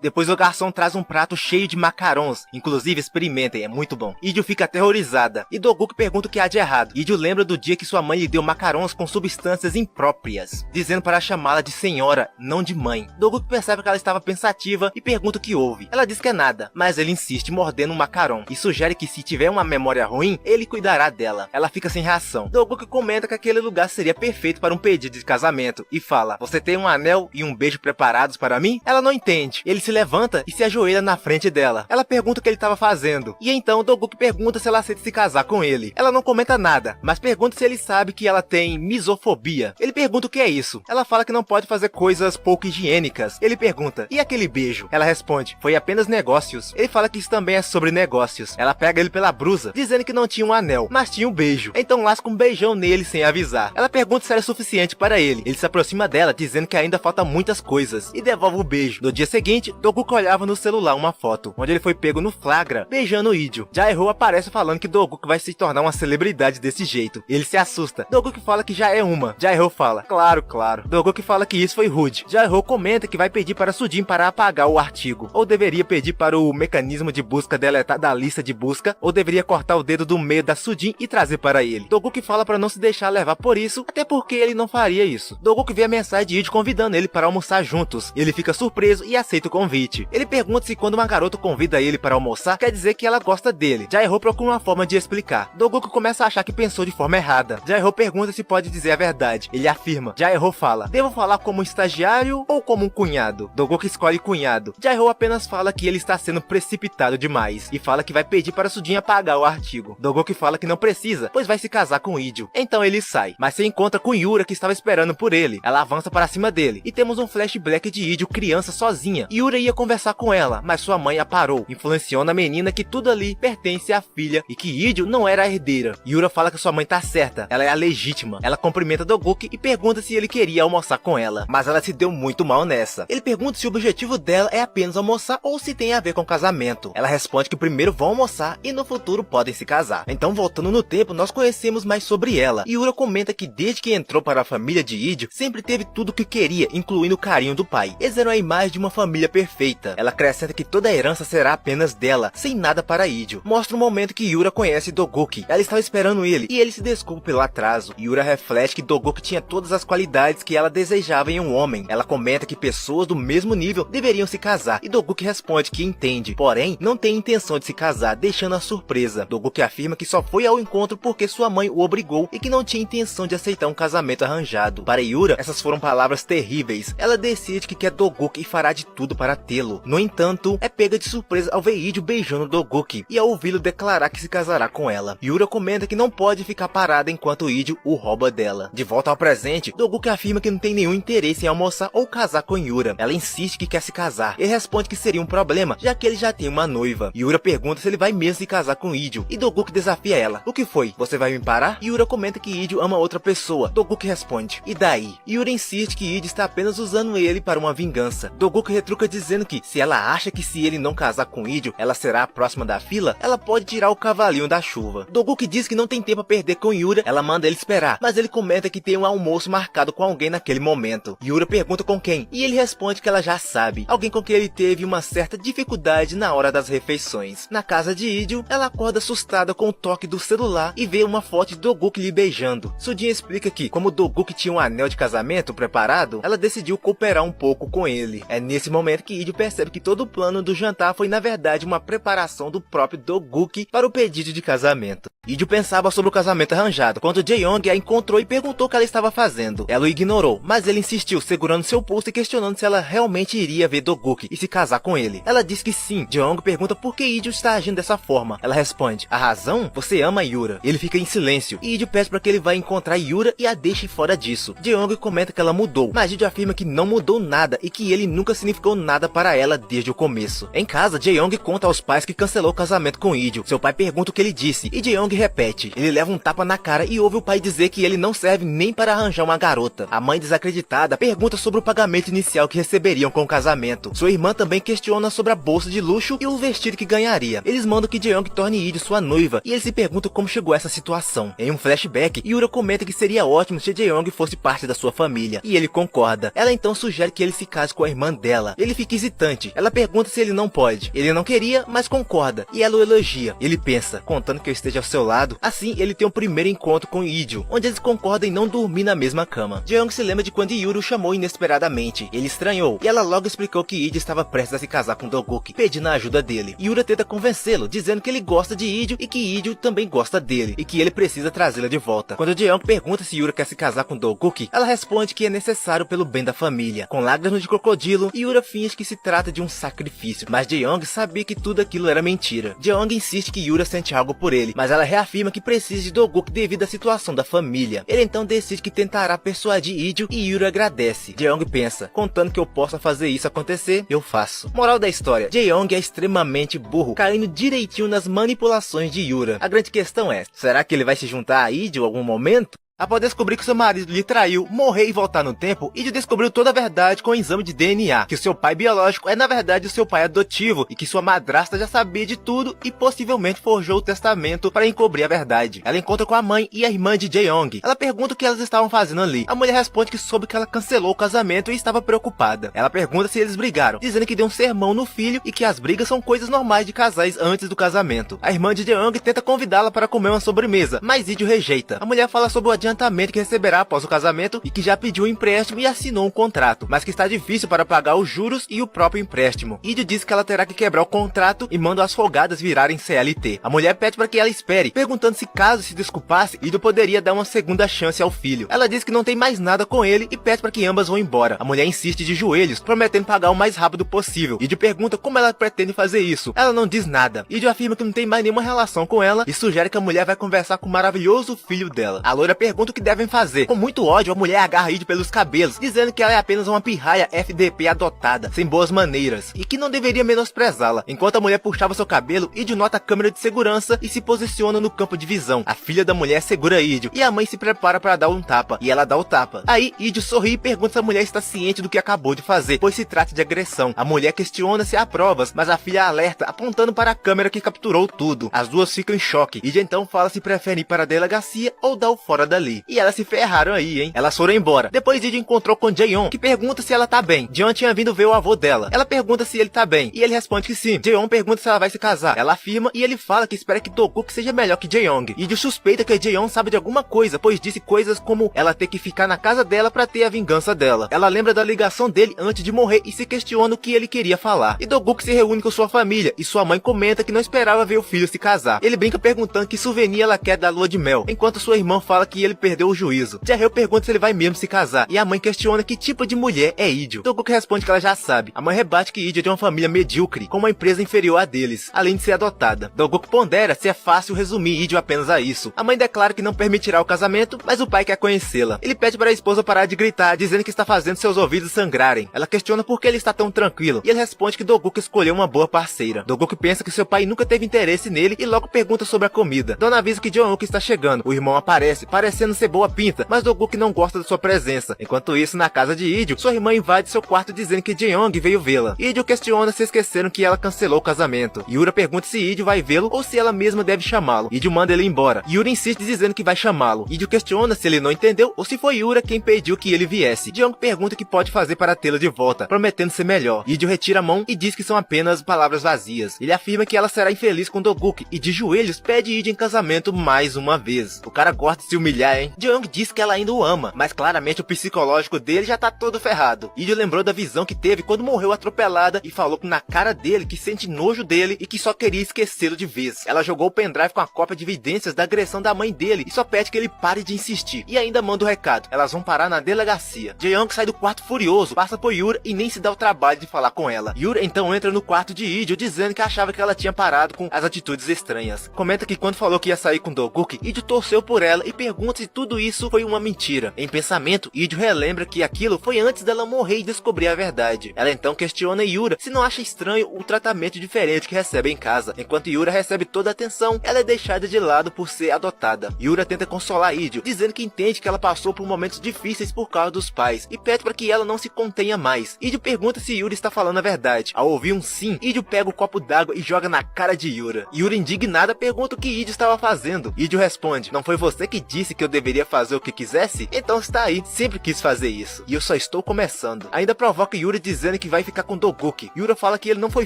Depois o garçom traz um prato cheio de macarons, inclusive experimentem, é muito bom. Idio fica aterrorizada, e Dogoku pergunta o que há de errado. Idio lembra do dia que sua mãe lhe deu macarons com substâncias impróprias, dizendo para chamá-la de senhora, não de mãe. Dogoku percebe que ela estava pensativa e pergunta o que houve. Ela diz que é nada, mas ele insiste mordendo um macaron, e sugere que se tiver uma memória ruim, ele cuidará dela. Ela fica sem reação. Dogoku comenta que aquele lugar seria perfeito para um pedido de casamento, e fala: você tem um anel e um beijo preparados para mim? Ela não entende. Ele se levanta e se ajoelha na frente dela. Ela pergunta o que ele estava fazendo, e então Dogoku pergunta se ela aceita se casar com ele. Ela não comenta nada, mas pergunta se ele sabe que ela tem misofobia. Ele pergunta o que é isso. Ela fala que não pode fazer coisas pouco higiênicas. Ele pergunta: e aquele beijo? Ela responde: foi apenas negócios. Ele fala que isso também é sobre negócios. Ela pega ele pela blusa, dizendo que não tinha um anel, mas tinha um beijo. Então lasca um beijão nele sem avisar. Ela pergunta se era suficiente para ele. Ele se aproxima dela, dizendo que ainda falta muitas coisas, e devolve o beijo. No dia seguinte, Dogoku olhava no celular uma foto, onde ele foi pego no flagra, beijando Idio. Jae-ho aparece falando que Dogoku vai se tornar uma celebridade desse jeito. Ele se assusta. Dogoku fala que já é uma. Jae-ho fala: claro, claro. Dogoku fala que isso foi rude. Jae-ho comenta que vai pedir para Sujin para apagar o artigo, ou deveria pedir para o mecanismo de busca deletar da lista de busca, ou deveria cortar o dedo do meio da Sujin e trazer para ele. Dogoku fala para não se deixar levar por isso, até porque ele não faria isso. Dogoku vê a mensagem de Idio convidando ele para almoçar juntos. Ele fica surpreso e aceita o convite. Ele pergunta se quando uma garota convida ele para almoçar, quer dizer que ela gosta dele. Jae-ho procura uma forma de explicar. Dogoku começa a achar que pensou de forma errada. Jae-ho pergunta se pode dizer a verdade. Ele afirma. Jae-ho fala: devo falar como um estagiário ou como um cunhado? Dogoku escolhe cunhado. Jae-ho apenas fala que ele está sendo precipitado demais, e fala que vai pedir para Sujin apagar o artigo. Dogoku fala que não precisa, pois vai se casar com Idio. Então ele sai, mas se encontra com Yura, que estava esperando por ele. Ela avança para cima dele, e temos um flashback de Idio criança sozinha. Yura ia conversar com ela, mas sua mãe a parou, influenciando a menina que tudo ali pertence à filha, e que Idio não era a herdeira. Yura fala que sua mãe tá certa, ela é a legítima. Ela cumprimenta Dogoku e pergunta se ele queria almoçar com ela, mas ela se deu muito mal nessa. Ele pergunta se o objetivo dela é apenas almoçar ou se tem a ver com casamento. Ela responde que primeiro vão almoçar e no futuro podem se casar. Então, voltando no tempo, nós conhecemos mais sobre ela. Yura comenta que desde que entrou para a família de Idio, sempre teve tudo o que queria, incluindo o carinho do pai. Eles eram a imagem de uma família perfeita. Ela acrescenta que toda a herança será apenas dela, sem nada para Idio. Mostra o momento que Yura conhece Dogoku. Ela estava esperando ele, e ele se desculpa pelo atraso. Yura reflete que Dogoku tinha todas as qualidades que ela desejava em um homem. Ela comenta que pessoas do mesmo nível deveriam se casar, e Dogoku responde que entende, porém não tem intenção de se casar, deixando a surpresa. Dogoku afirma que só foi ao encontro porque sua mãe o obrigou e que não tinha intenção de aceitar um casamento arranjado. Para Yura, essas foram palavras terríveis. Ela decide que quer Dogoku e fará de tudo para tê-lo. No entanto, é pega de surpresa ao ver Idio beijando Dogoku e ao ouvi-lo declarar que se casará com ela. Yura comenta que não pode ficar parada enquanto Idio o rouba dela. De volta ao presente, Dogoku afirma que não tem nenhum interesse em almoçar ou casar com Yura. Ela insiste que quer se casar. Ele responde que seria um problema, já que ele já tem uma noiva. Yura pergunta se ele vai mesmo se casar com Idio, e Dogoku desafia ela. O que foi? Você vai me parar? Yura comenta que Idio ama outra pessoa. Dogoku responde: e daí? Yura insiste que Idio está apenas usando ele para uma vingança. Dogoku retruca dizendo que se ela acha que se ele não casar com Idio, ela será a próxima da fila, ela pode tirar o cavalinho da chuva. Dogoku diz que não tem tempo a perder com Yura. Ela manda eles esperar, mas ele comenta que tem um almoço marcado com alguém naquele momento. Yura pergunta com quem, e ele responde que ela já sabe, alguém com quem ele teve uma certa dificuldade na hora das refeições. Na casa de Idio, ela acorda assustada com o toque do celular e vê uma foto de Doguk lhe beijando. Sudin explica que, como Doguk tinha um anel de casamento preparado, ela decidiu cooperar um pouco com ele. É nesse momento que Idio percebe que todo o plano do jantar foi na verdade uma preparação do próprio Doguk para o pedido de casamento. Idio pensava sobre o casamento arranjado, quando Jae-young a encontrou e perguntou o que ela estava fazendo. Ela o ignorou, mas ele insistiu, segurando seu pulso e questionando se ela realmente iria ver Doguk e se casar com ele. Ela diz que sim. Jae-young pergunta por que Idio está agindo dessa forma. Ela responde, a razão? Você ama Yura. Ele fica em silêncio, e Idio pede para que ele vá encontrar Yura e a deixe fora disso. Jae-young comenta que ela mudou, mas Idio afirma que não mudou nada e que ele nunca significou nada para ela desde o começo. Em casa, Jae-young conta aos pais que cancelou o casamento com Idio. Seu pai pergunta o que ele disse, e Jae-young repete. Ele leva um tapa na cara e ouve o pai dizer que ele não serve nem para arranjar uma garota. A mãe, desacreditada, pergunta sobre o pagamento inicial que receberiam com o casamento. Sua irmã também questiona sobre a bolsa de luxo e o vestido que ganharia. Eles mandam que Jae-young torne Idio sua noiva, e ele se pergunta como chegou a essa situação. Em um flashback, Yura comenta que seria ótimo se Jae-young fosse parte da sua família, e ele concorda. Ela então sugere que ele se case com a irmã dela. Ele fica hesitante. Ela pergunta se ele não pode. Ele não queria, mas concorda, e ela o elogia. Ele pensa, contando que eu esteja ao seu lado. Assim, ele tem um primeiro encontro com Idio, onde eles concordam em não dormir na mesma cama. Jae-young se lembra de quando Yura o chamou inesperadamente. Ele estranhou, e ela logo explicou que Idio estava prestes a se casar com Doguk, pedindo a ajuda dele. Yura tenta convencê-lo, dizendo que ele gosta de Idio e que Idio também gosta dele, e que ele precisa trazê-la de volta. Quando Jae-young pergunta se Yura quer se casar com Doguk, ela responde que é necessário pelo bem da família. Com lágrimas de crocodilo, Yura finge que se trata de um sacrifício, mas Jae-young sabia que tudo aquilo era mentira. Jae-young insiste que Yura sente algo por ele, mas ela reafirma que precisa de Doguk devido à situação da família. Ele então decide que tentará persuadir Idio e Yura agradece. Jae-young pensa, contando que eu possa fazer isso acontecer, eu faço. Moral da história, Jae-young é extremamente burro, caindo direitinho nas manipulações de Yura. A grande questão é, será que ele vai se juntar a Idio em algum momento? Após descobrir que seu marido lhe traiu, morrer e voltar no tempo, Idio descobriu toda a verdade com o exame de DNA, que o seu pai biológico é na verdade o seu pai adotivo, e que sua madrasta já sabia de tudo e possivelmente forjou o testamento para encobrir a verdade. Ela encontra com a mãe e a irmã de Jae-young. Ela pergunta o que elas estavam fazendo ali. A mulher responde que soube que ela cancelou o casamento e estava preocupada. Ela pergunta se eles brigaram, dizendo que deu um sermão no filho e que as brigas são coisas normais de casais antes do casamento. A irmã de Jae-young tenta convidá-la para comer uma sobremesa, mas Idio rejeita. A mulher fala sobre o adiantamento que receberá após o casamento e que já pediu um empréstimo e assinou um contrato, mas que está difícil para pagar os juros e o próprio empréstimo. Idio diz que ela terá que quebrar o contrato e manda as folgadas virarem CLT. A mulher pede para que ela espere, perguntando se caso se desculpasse, Idio poderia dar uma segunda chance ao filho. Ela diz que não tem mais nada com ele e pede para que ambas vão embora. A mulher insiste de joelhos, prometendo pagar o mais rápido possível. Idio pergunta como ela pretende fazer isso. Ela não diz nada. Idio afirma que não tem mais nenhuma relação com ela e sugere que a mulher vai conversar com o maravilhoso filho dela. A loira pergunta o que devem fazer. Com muito ódio, a mulher agarra Idio pelos cabelos, dizendo que ela é apenas uma pirraia FDP adotada, sem boas maneiras, e que não deveria menosprezá-la. Enquanto a mulher puxava seu cabelo, Idio nota a câmera de segurança e se posiciona no campo de visão. A filha da mulher segura Idio, e a mãe se prepara para dar um tapa, e ela dá o tapa. Aí, Idio sorri e pergunta se a mulher está ciente do que acabou de fazer, pois se trata de agressão. A mulher questiona se há provas, mas a filha alerta, apontando para a câmera que capturou tudo. As duas ficam em choque. Idio então fala se prefere ir para a delegacia ou dar o fora dali. E elas se ferraram aí, hein? Elas foram embora. Depois Idio encontrou com Jae-young, que pergunta se ela tá bem. Jae-young tinha vindo ver o avô dela. Ela pergunta se ele tá bem, e ele responde que sim. Jae-young pergunta se ela vai se casar. Ela afirma, e ele fala que espera que Doguk seja melhor que Jae-young. Idio suspeita que Jae-young sabe de alguma coisa, pois disse coisas como ela ter que ficar na casa dela pra ter a vingança dela. Ela lembra da ligação dele antes de morrer e se questiona o que ele queria falar. E Doguk se reúne com sua família, e sua mãe comenta que não esperava ver o filho se casar. Ele brinca perguntando que souvenir ela quer da lua de mel, enquanto sua irmã fala que ele perdeu o juízo. Jae-hyun pergunta se ele vai mesmo se casar, e a mãe questiona que tipo de mulher é Idio. Doguk responde que ela já sabe. A mãe rebate que Idio é de uma família medíocre, com uma empresa inferior a deles, além de ser adotada. Doguk pondera se é fácil resumir Idio apenas a isso. A mãe declara que não permitirá o casamento, mas o pai quer conhecê-la. Ele pede para a esposa parar de gritar, dizendo que está fazendo seus ouvidos sangrarem. Ela questiona por que ele está tão tranquilo, e ele responde que Doguk escolheu uma boa parceira. Doguk pensa que seu pai nunca teve interesse nele e logo pergunta sobre a comida. Dona avisa que Jong-uk está chegando. O irmão aparece, parecendo parecendo ser boa pinta, mas Dogguk não gosta da sua presença. Enquanto isso, na casa de Idio, sua irmã invade seu quarto dizendo que Jae-young veio vê-la. Idio questiona se esqueceram que ela cancelou o casamento. Yura pergunta se Idio vai vê-lo ou se ela mesma deve chamá-lo. Idio manda ele embora. Yura insiste dizendo que vai chamá-lo. Idio questiona se ele não entendeu ou se foi Yura quem pediu que ele viesse. Jae-young pergunta o que pode fazer para tê-la de volta, prometendo ser melhor. Idio retira a mão e diz que são apenas palavras vazias. Ele afirma que ela será infeliz com Dogguk e de joelhos pede Idio em casamento mais uma vez. O cara gosta de se humilhar, hein? Jae-young diz que ela ainda o ama, mas claramente o psicológico dele já tá todo ferrado. Idio lembrou da visão que teve quando morreu atropelada e falou na cara dele que sente nojo dele e que só queria esquecê-lo de vez. Ela jogou o pendrive com a cópia de evidências da agressão da mãe dele e só pede que ele pare de insistir. E ainda manda o recado. Elas vão parar na delegacia. Jae-young sai do quarto furioso, passa por Yura e nem se dá o trabalho de falar com ela. Yura então entra no quarto de Idio dizendo que achava que ela tinha parado com as atitudes estranhas. Comenta que quando falou que ia sair com Dogguk, Idio torceu por ela e pergunta se tudo isso foi uma mentira. Em pensamento, Idio relembra que aquilo foi antes dela morrer e descobrir a verdade. Ela então questiona Yura se não acha estranho o tratamento diferente que recebe em casa. Enquanto Yura recebe toda a atenção, ela é deixada de lado por ser adotada. Yura tenta consolar Idio, dizendo que entende que ela passou por momentos difíceis por causa dos pais e pede para que ela não se contenha mais. Idio pergunta se Yura está falando a verdade. Ao ouvir um sim, Idio pega o copo d'água e joga na cara de Yura. Yura, indignada, pergunta o que Idio estava fazendo. Idio responde: não foi você que disse que eu deveria fazer o que quisesse? Então está aí, sempre quis fazer isso. E eu só estou começando. Ainda provoca Yura dizendo que vai ficar com Dogguk. Yura fala que ele não foi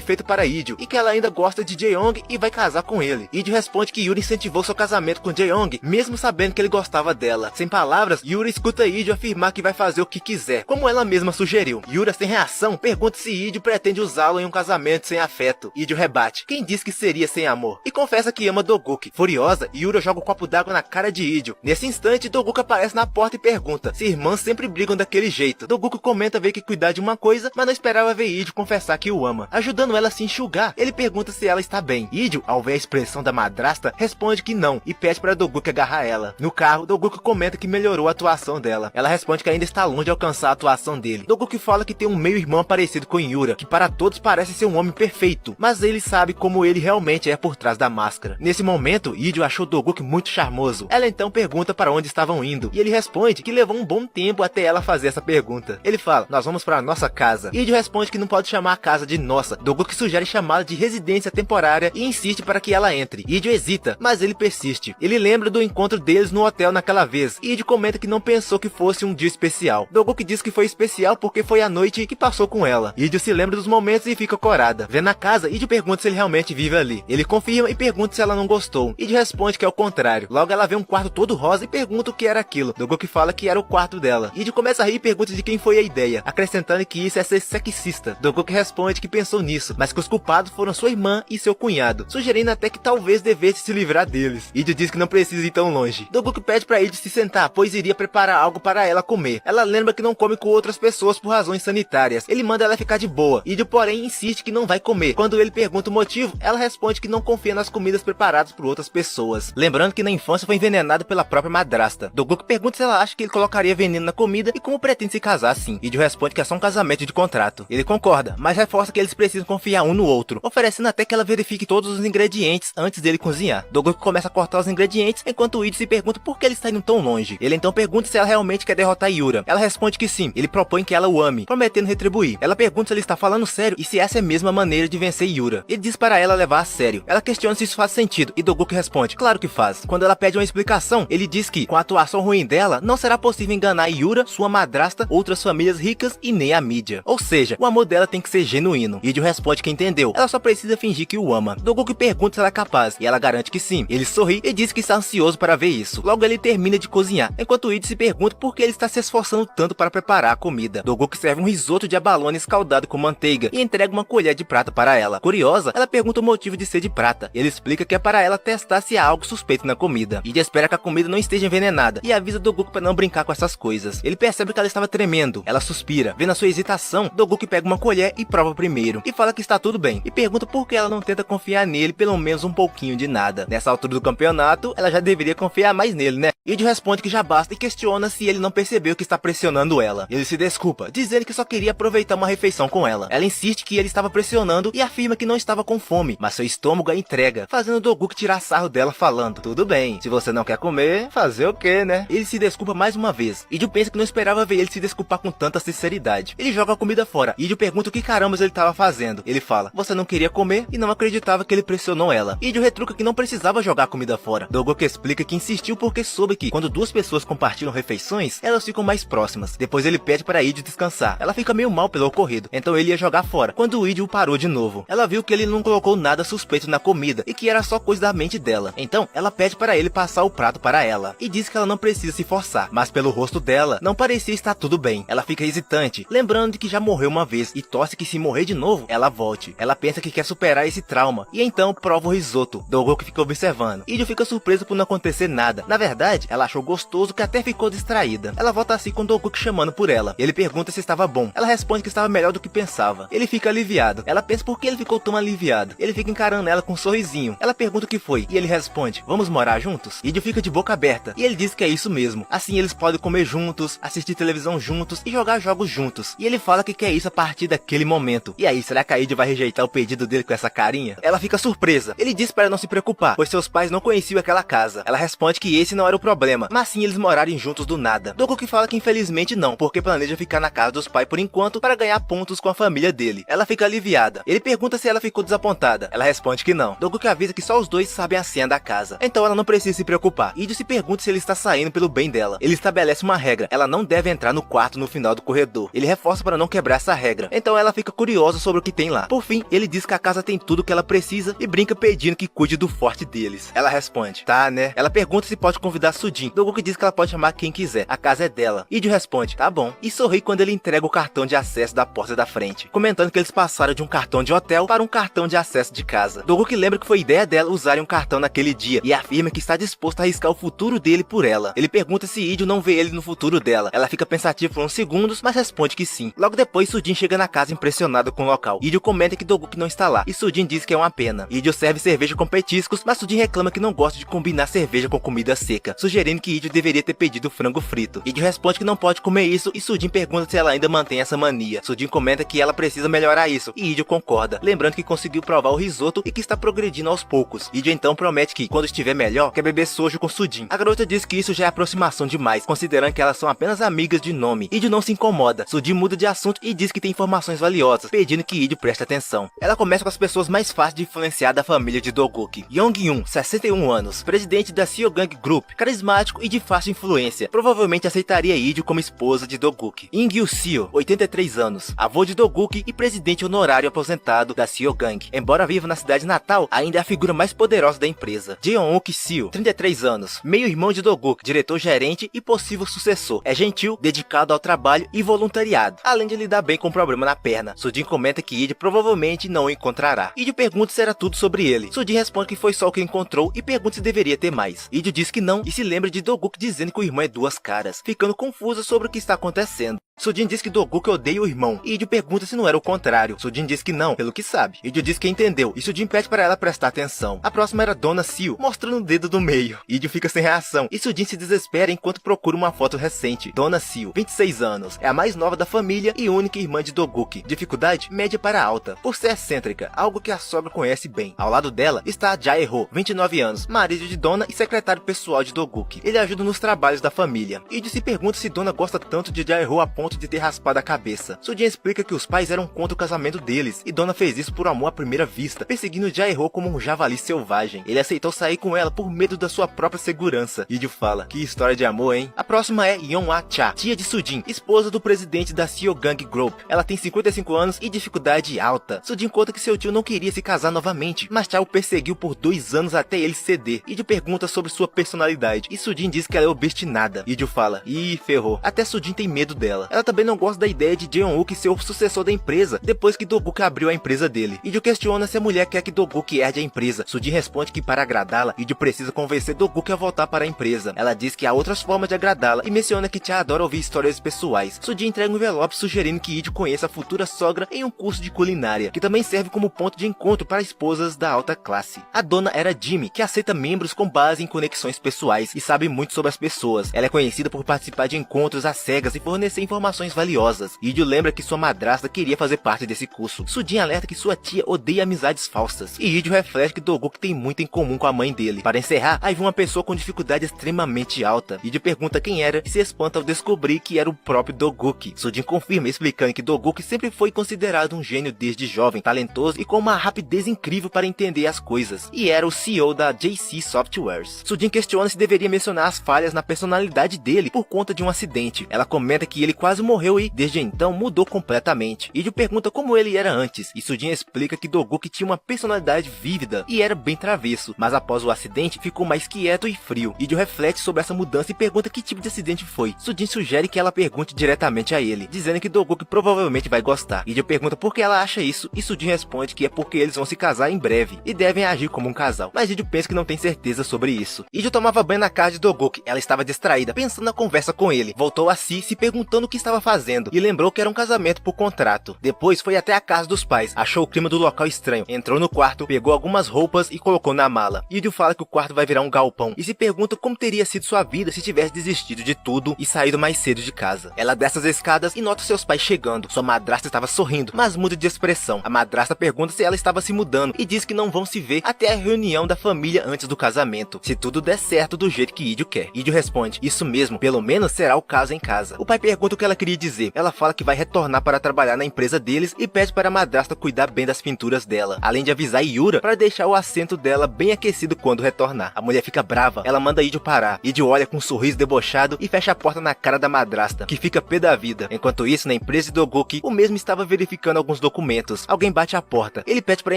feito para Idio e que ela ainda gosta de Jae-young e vai casar com ele. Idio responde que Yura incentivou seu casamento com Jae-young, mesmo sabendo que ele gostava dela. Sem palavras, Yura escuta Idio afirmar que vai fazer o que quiser, como ela mesma sugeriu. Yura, sem reação, pergunta se Idio pretende usá-lo em um casamento sem afeto. Idio rebate: quem disse que seria sem amor? E confessa que ama Dogguk. Furiosa, Yura joga um copo d'água na cara de Idio. Nesse instante, Dogguk aparece na porta e pergunta se irmãs sempre brigam daquele jeito. Dogguk comenta ver que cuidar de uma coisa, mas não esperava ver Idio confessar que o ama, ajudando ela a se enxugar. Ele pergunta se ela está bem. Idio, ao ver a expressão da madrasta, responde que não e pede para Dogguk agarrar ela. No carro, Dogguk comenta que melhorou a atuação dela. Ela responde que ainda está longe de alcançar a atuação dele. Dogguk fala que tem um meio-irmão parecido com Yura, que para todos parece ser um homem perfeito, mas ele sabe como ele realmente é por trás da máscara. Nesse momento, Idio achou Dogguk muito charmoso. Ela então pergunta para onde estavam indo, e ele responde que levou um bom tempo até ela fazer essa pergunta. Ele fala: nós vamos para nossa casa. Idio responde que não pode chamar a casa de nossa. Dogguk sugere chamá-la de residência temporária e insiste para que ela entre. Idio hesita, mas ele persiste. Ele lembra do encontro deles no hotel naquela vez. Idio comenta que não pensou que fosse um dia especial. Dogguk diz que foi especial porque foi a noite que passou com ela. Idio se lembra dos momentos e fica corada. Vendo a casa, Idio pergunta se ele realmente vive ali. Ele confirma e pergunta se ela não gostou. Idio responde que é o contrário. Logo ela vê um quarto todo rosa e pergunta o que era aquilo. Dogguk fala que era o quarto dela. Idio começa a rir e pergunta de quem foi a ideia, acrescentando que isso é ser sexista. Dogguk responde que pensou nisso, mas que os culpados foram sua irmã e seu cunhado, sugerindo até que talvez devesse se livrar deles. Idio diz que não precisa ir tão longe. Dogguk pede para Idio se sentar, pois iria preparar algo para ela comer. Ela lembra que não come com outras pessoas por razões sanitárias. Ele manda ela ficar de boa. Idio, porém, insiste que não vai comer. Quando ele pergunta o motivo, ela responde que não confia nas comidas preparadas por outras pessoas. Lembrando que na infância foi envenenada pela própria madrasta. Dogguk pergunta se ela acha que ele colocaria veneno na comida e como pretende se casar assim. Idio responde que é só um casamento de contrato. Ele concorda, mas reforça que eles precisam confiar um no outro, oferecendo até que ela verifique todos os ingredientes antes dele cozinhar. Dogguk começa a cortar os ingredientes, enquanto Idio se pergunta por que ele está indo tão longe. Ele então pergunta se ela realmente quer derrotar Yura. Ela responde que sim. Ele propõe que ela o ame, prometendo retribuir. Ela pergunta se ele está falando sério e se essa é mesmo a maneira de vencer Yura. Ele diz para ela levar a sério. Ela questiona se isso faz sentido e Dogguk responde: claro que faz. Quando ela pede uma explicação, ele diz que, com a atuação ruim dela, não será possível enganar Yura, sua madrasta, outras famílias ricas e nem a mídia. Ou seja, o amor dela tem que ser genuíno. Idio responde que entendeu. Ela só precisa fingir que o ama. Dogguk pergunta se ela é capaz e ela garante que sim. Ele sorri e diz que está ansioso para ver isso. Logo ele termina de cozinhar, enquanto Idio se pergunta por que ele está se esforçando tanto para preparar a comida. Dogguk serve um risoto de abalone escaldado com manteiga e entrega uma colher de prata para ela. Curiosa, ela pergunta o motivo de ser de prata. Ele explica que é para ela testar se há algo suspeito na comida. Idio espera que a comida não esteja envenenada e avisa Dogguk para não brincar com essas coisas. Ele percebe que ela estava tremendo. Ela suspira. Vendo a sua hesitação, Dogguk pega uma colher e prova primeiro. E fala que está tudo bem. E pergunta por que ela não tenta confiar nele pelo menos um pouquinho de nada. Nessa altura do campeonato, ela já deveria confiar mais nele, né? Idio responde que já basta e questiona se ele não percebeu que está pressionando ela. Ele se desculpa, dizendo que só queria aproveitar uma refeição com ela. Ela insiste que ele estava pressionando e afirma que não estava com fome, mas seu estômago a entrega, fazendo Dogguk tirar sarro dela falando: tudo bem, se você não quer comer, Fazer o quê, né? Ele se desculpa mais uma vez. Idio pensa que não esperava ver ele se desculpar com tanta sinceridade. Ele joga a comida fora. Idio pergunta o que carambas ele tava fazendo. Ele fala, você não queria comer e não acreditava que ele pressionou ela. Idio retruca que não precisava jogar a comida fora. Dogoku explica que insistiu porque soube que, quando duas pessoas compartilham refeições, elas ficam mais próximas. Depois ele pede para Idio descansar. Ela fica meio mal pelo ocorrido, então ele ia jogar fora. Quando o Idio parou de novo, ela viu que ele não colocou nada suspeito na comida e que era só coisa da mente dela. Então, ela pede para ele passar o prato para ela e diz que ela não precisa se forçar, mas pelo rosto dela, não parecia estar tudo bem. Ela fica hesitante, lembrando de que já morreu uma vez e torce que se morrer de novo, ela volte. Ela pensa que quer superar esse trauma e então prova o risoto. Dogoku fica observando. Idio fica surpreso por não acontecer nada. Na verdade, ela achou gostoso que até ficou distraída. Ela volta assim com Dogoku chamando por ela. Ele pergunta se estava bom. Ela responde que estava melhor do que pensava. Ele fica aliviado. Ela pensa por que ele ficou tão aliviado. Ele fica encarando ela com um sorrisinho. Ela pergunta o que foi e ele responde, vamos morar juntos? Idio fica de boca aberta e ele diz que é isso mesmo. Assim eles podem comer juntos, assistir televisão juntos e jogar jogos juntos. E ele fala que quer isso a partir daquele momento. E aí, será que a Idio vai rejeitar o pedido dele com essa carinha? Ela fica surpresa. Ele diz para não se preocupar, pois seus pais não conheciam aquela casa. Ela responde que esse não era o problema, mas sim eles morarem juntos do nada. Dogoku fala que infelizmente não, porque planeja ficar na casa dos pais por enquanto para ganhar pontos com a família dele. Ela fica aliviada. Ele pergunta se ela ficou desapontada. Ela responde que não. Dogoku avisa que só os dois sabem a senha da casa, então ela não precisa se preocupar. Idio se pergunta se ele está saindo pelo bem dela. Ele estabelece uma regra, ela não deve entrar no quarto no final do corredor. Ele reforça para não quebrar essa regra, então ela fica curiosa sobre o que tem lá. Por fim, ele diz que a casa tem tudo que ela precisa e brinca pedindo que cuide do forte deles. Ela responde, tá né? Ela pergunta se pode convidar Sujin. Dogoku diz que ela pode chamar quem quiser, a casa é dela. Idio responde, tá bom, e sorri quando ele entrega o cartão de acesso da porta da frente, comentando que eles passaram de um cartão de hotel para um cartão de acesso de casa. Dogoku lembra que foi ideia dela usarem um cartão naquele dia e afirma que está disposto a arriscar o futuro dele por ela. Ele pergunta se Idio não vê ele no futuro dela. Ela fica pensativa por uns segundos, mas responde que sim. Logo depois, Sujin chega na casa impressionado com o local. Idio comenta que Dogoku não está lá, e Sujin diz que é uma pena. Idio serve cerveja com petiscos, mas Sujin reclama que não gosta de combinar cerveja com comida seca, sugerindo que Idio deveria ter pedido frango frito. Idio responde que não pode comer isso, e Sujin pergunta se ela ainda mantém essa mania. Sujin comenta que ela precisa melhorar isso, e Idio concorda, lembrando que conseguiu provar o risoto e que está progredindo aos poucos. Idio então promete que, quando estiver melhor, quer beber sojo com Sujin. A garota diz que isso já é aproximação demais, considerando que elas são apenas amigas de nome. Idio não se incomoda. Sujin muda de assunto e diz que tem informações valiosas, pedindo que Idio preste atenção. Ela começa com as pessoas mais fáceis de influenciar da família de Dogoku. Yong-yun, 61 anos, presidente da Syogang Group, carismático e de fácil influência, provavelmente aceitaria Idio como esposa de Dogoku. In-gyu Seo, 83 anos, avô de Dogoku e presidente honorário aposentado da Syogang. Embora viva na cidade natal, ainda é a figura mais poderosa da empresa. Jeon-wook Seo, 33 anos, meio-irmão de Dogoku, diretor-gerente e possível sucessor. É gentil, dedicado ao trabalho e voluntariado, além de lidar bem com o problema na perna. Sujin comenta que Idio provavelmente não o encontrará. Idio pergunta se era tudo sobre ele. Sujin responde que foi só o que encontrou e pergunta se deveria ter mais. Idio diz que não e se lembra de Dogoku dizendo que o irmão é duas caras, ficando confusa sobre o que está acontecendo. Sujin diz que Dogoku odeia o irmão, e Idio pergunta se não era o contrário. Sujin diz que não, pelo que sabe. Idio diz que entendeu, e Sujin pede para ela prestar atenção. A próxima era Dona Seo, mostrando o dedo do meio. Idio fica sem reação, e Sujin se desespera enquanto procura uma foto recente. Dona Seo, 26 anos, é a mais nova da família e única irmã de Dogoku. Dificuldade média para alta, por ser excêntrica, algo que a sogra conhece bem. Ao lado dela está Jae-ho, 29 anos, marido de Dona e secretário pessoal de Dogoku. Ele ajuda nos trabalhos da família. Idio se pergunta se Dona gosta tanto de Jae-ho a ponto de ter raspado a cabeça. Sujin explica que os pais eram contra o casamento deles, e Dona fez isso por amor à primeira vista, perseguindo Jae-ho como um javali selvagem. Ele aceitou sair com ela por medo da sua própria segurança. Idio fala, que história de amor, hein? A próxima é Yeon-ah-cha, tia de Sujin, esposa do presidente da Syogang Group. Ela tem 55 anos e dificuldade alta. Sujin conta que seu tio não queria se casar novamente, mas Cha o perseguiu por 2 anos até ele ceder. Idio pergunta sobre sua personalidade, e Sujin diz que ela é obstinada. Idio fala, ih, ferrou. Até Sujin tem medo dela. Ela também não gosta da ideia de Jeon-wook ser o sucessor da empresa, depois que Dogoku abriu a empresa dele. Idio questiona se a mulher quer que Dogoku herde a empresa. Sujin responde que para agradá-la, Idio precisa convencer Dogoku a voltar para a empresa. Ela diz que há outras formas de agradá-la e menciona que Cha adora ouvir histórias pessoais. Sujin entrega um envelope sugerindo que Idio conheça a futura sogra em um curso de culinária, que também serve como ponto de encontro para esposas da alta classe. A dona era Jimmy, que aceita membros com base em conexões pessoais e sabe muito sobre as pessoas. Ela é conhecida por participar de encontros às cegas e fornecer informações informações valiosas. Idio lembra que sua madrasta queria fazer parte desse curso. Sujin alerta que sua tia odeia amizades falsas. E Idio reflete que Dogoku tem muito em comum com a mãe dele. Para encerrar, aí vem uma pessoa com dificuldade extremamente alta. Idio pergunta quem era e se espanta ao descobrir que era o próprio Dogoku. Sujin confirma explicando que Dogoku sempre foi considerado um gênio desde jovem, talentoso e com uma rapidez incrível para entender as coisas. E era o CEO da JC Softwares. Sujin questiona se deveria mencionar as falhas na personalidade dele por conta de um acidente. Ela comenta que ele quase morreu e, desde então, mudou completamente. Idio pergunta como ele era antes, e Sujin explica que Dogoku tinha uma personalidade vívida e era bem travesso, mas após o acidente ficou mais quieto e frio. Idio reflete sobre essa mudança e pergunta que tipo de acidente foi. Sujin sugere que ela pergunte diretamente a ele, dizendo que Dogoku provavelmente vai gostar. Idio pergunta por que ela acha isso, e Sujin responde que é porque eles vão se casar em breve e devem agir como um casal, mas Idio pensa que não tem certeza sobre isso. Idio tomava banho na casa de Dogoku, ela estava distraída, pensando na conversa com ele. Voltou a si, se perguntando o que estava fazendo, e lembrou que era um casamento por contrato. Depois foi até a casa dos pais, achou o clima do local estranho, entrou no quarto, pegou algumas roupas e colocou na mala. Idio fala que o quarto vai virar um galpão, e se pergunta como teria sido sua vida se tivesse desistido de tudo e saído mais cedo de casa. Ela desce as escadas e nota seus pais chegando. Sua madrasta estava sorrindo, mas muda de expressão. A madrasta pergunta se ela estava se mudando e diz que não vão se ver até a reunião da família antes do casamento, se tudo der certo do jeito que Idio quer. Idio responde, isso mesmo, pelo menos será o caso em casa. O pai pergunta o que ela queria dizer. Ela fala que vai retornar para trabalhar na empresa deles e pede para a madrasta cuidar bem das pinturas dela, além de avisar Yura para deixar o assento dela bem aquecido quando retornar. A mulher fica brava, ela manda Idio parar. Idio olha com um sorriso debochado e fecha a porta na cara da madrasta, que fica pé da vida. Enquanto isso, na empresa de Dogoku, o mesmo estava verificando alguns documentos. Alguém bate a porta, ele pede para